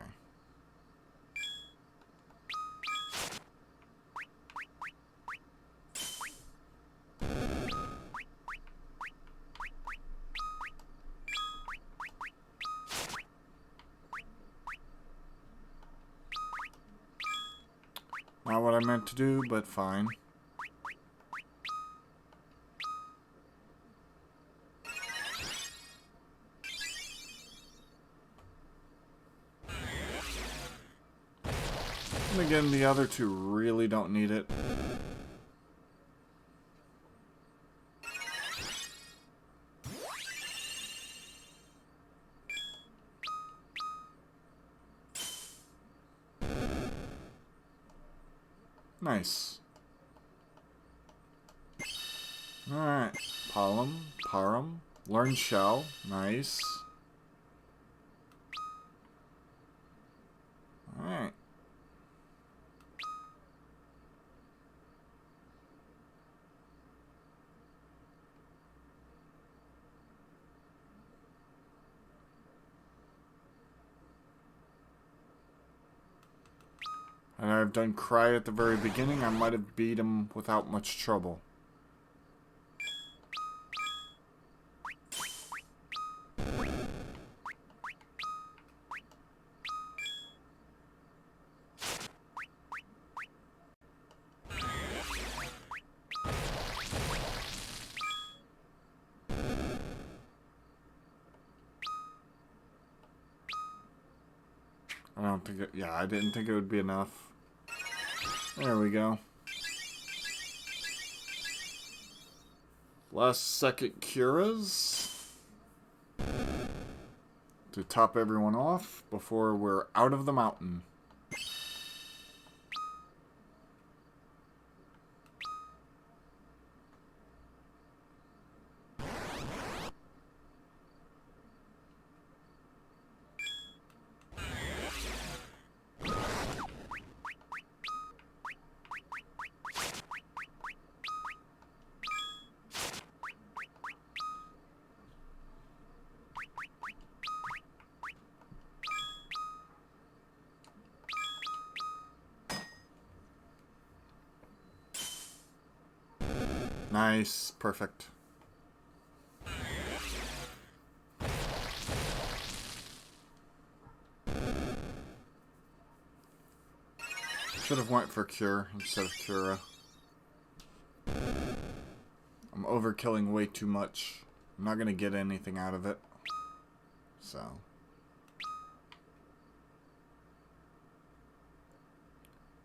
Not what I meant to do, but fine. And again, the other two really don't need it. Nice. Alright. Parum. Learn shell. Nice. Alright. And I've done Cry at the very beginning. I might have beat him without much trouble. I don't think it... Yeah, I didn't think it would be enough. There we go. Last second curas. To top everyone off before we're out of the mountain. Nice. Perfect. Should have went for Cure instead of Cura. I'm overkilling way too much. I'm not gonna get anything out of it. So.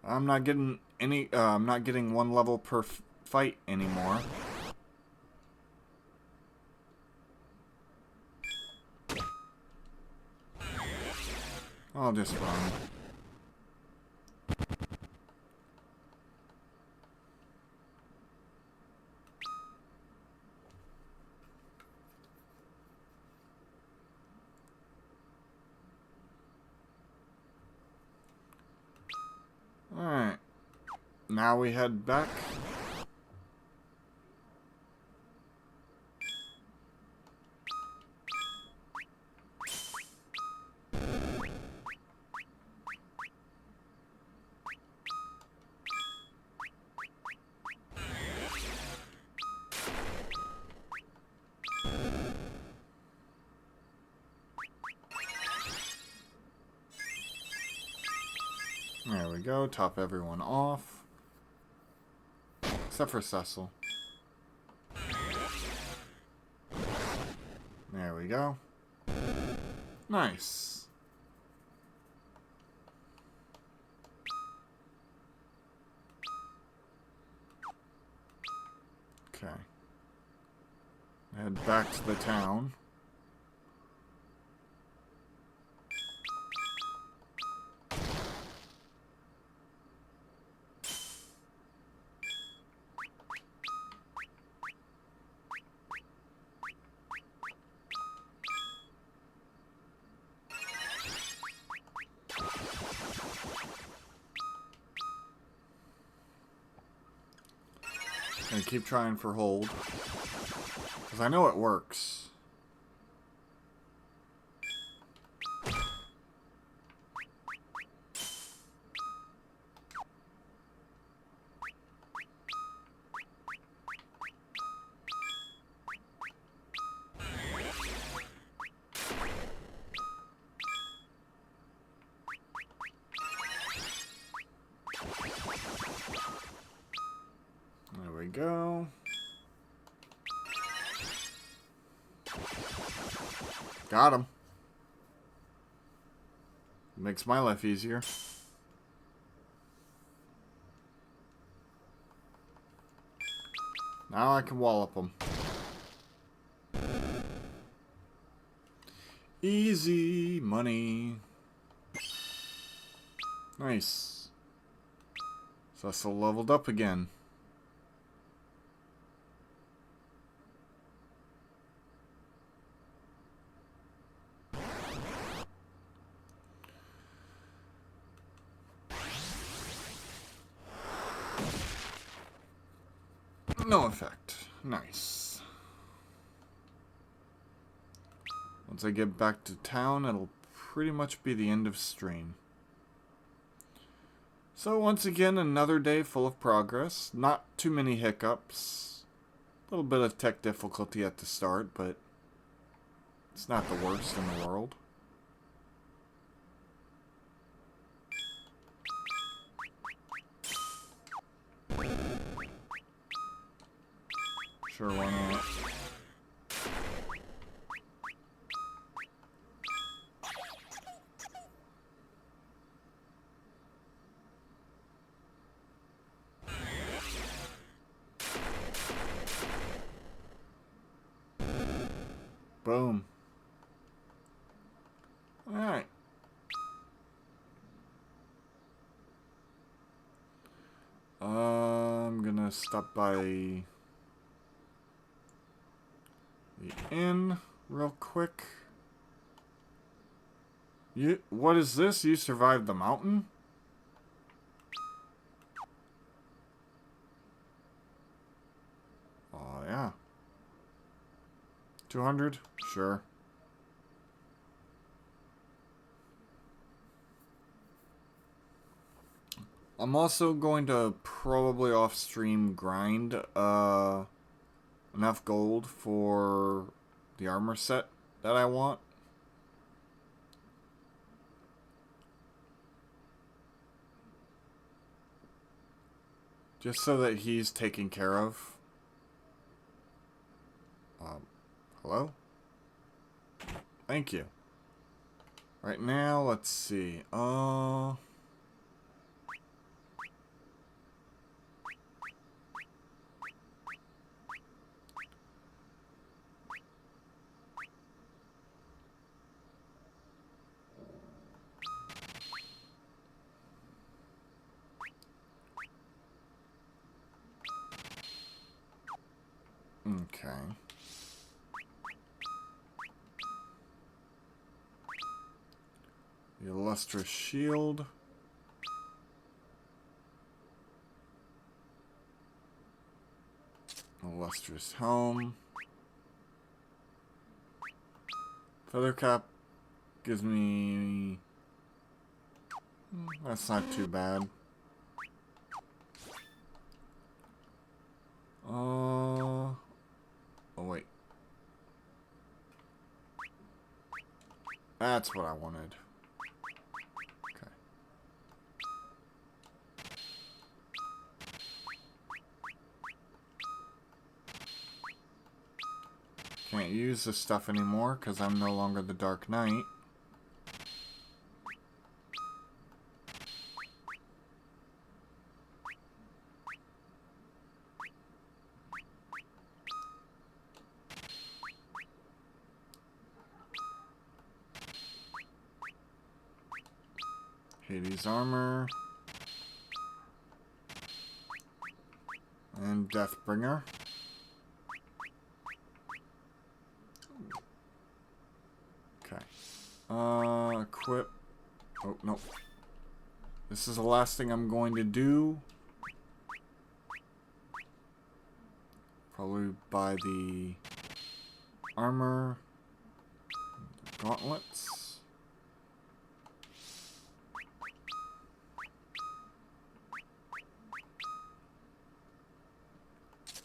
I'm not getting any, I'm not getting one level per fight anymore. I'll just run. Alright. Now we head back. There we go, top everyone off. Except for Cecil. There we go. Nice. Okay. Head back to the town. Gonna keep trying for hold. Because I know it works. There we go. Got him. Makes my life easier. Now I can wallop him. Easy money. Nice. Cecil leveled up again. No effect. Nice. Once I get back to town, it'll pretty much be the end of stream. So once again, another day full of progress. Not too many hiccups. A little bit of tech difficulty at the start, but it's not the worst in the world. Sure, why not? Boom. Alright. I'm gonna stop by the inn real quick. What is this? You survived the mountain? Oh, yeah. 200? Sure. I'm also going to probably off-stream grind enough gold for the armor set that I want. Just so that he's taken care of. Hello? Thank you. Right now, let's see. Okay. The illustrious shield. Illustrious helm. Feather cap gives me... That's not too bad. Oh, wait. That's what I wanted. Okay. Can't use this stuff anymore because I'm no longer the Dark Knight. Hades armor. And Deathbringer. Okay. Equip. Oh, no. This is the last thing I'm going to do. Probably buy the armor. Gauntlets.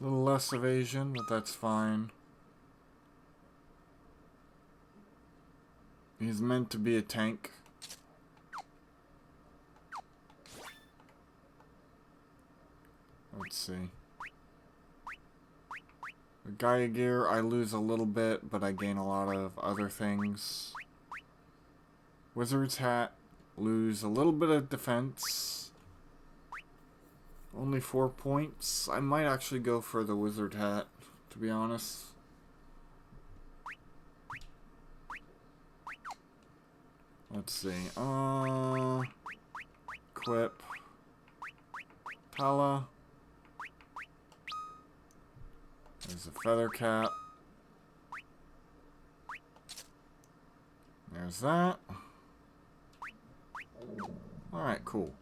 A little less evasion, but that's fine. He's meant to be a tank. Let's see. The Gaia gear, I lose a little bit, but I gain a lot of other things. Wizard's hat, lose a little bit of defense. Only 4 points. I might actually go for the wizard hat, to be honest. Let's see. Equip. Tala. There's a feather cap. There's that. Alright, cool.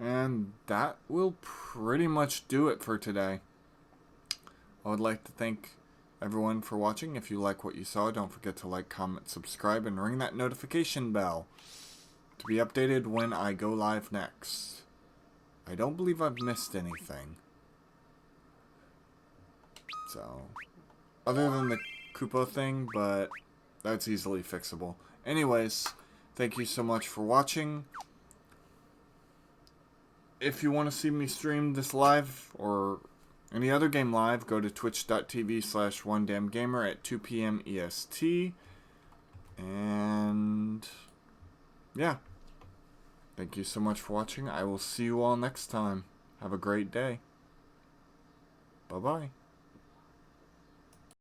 And that will pretty much do it for today. I would like to thank everyone for watching. If you like what you saw, don't forget to like, comment, subscribe, and ring that notification bell to be updated when I go live next. I don't believe I've missed anything. So, other than the Kupo thing, but that's easily fixable. Anyways, thank you so much for watching. If you want to see me stream this live or any other game live, go to twitch.tv/onedamngamer at 2 p.m. EST. And yeah. Thank you so much for watching. I will see you all next time. Have a great day. Bye-bye.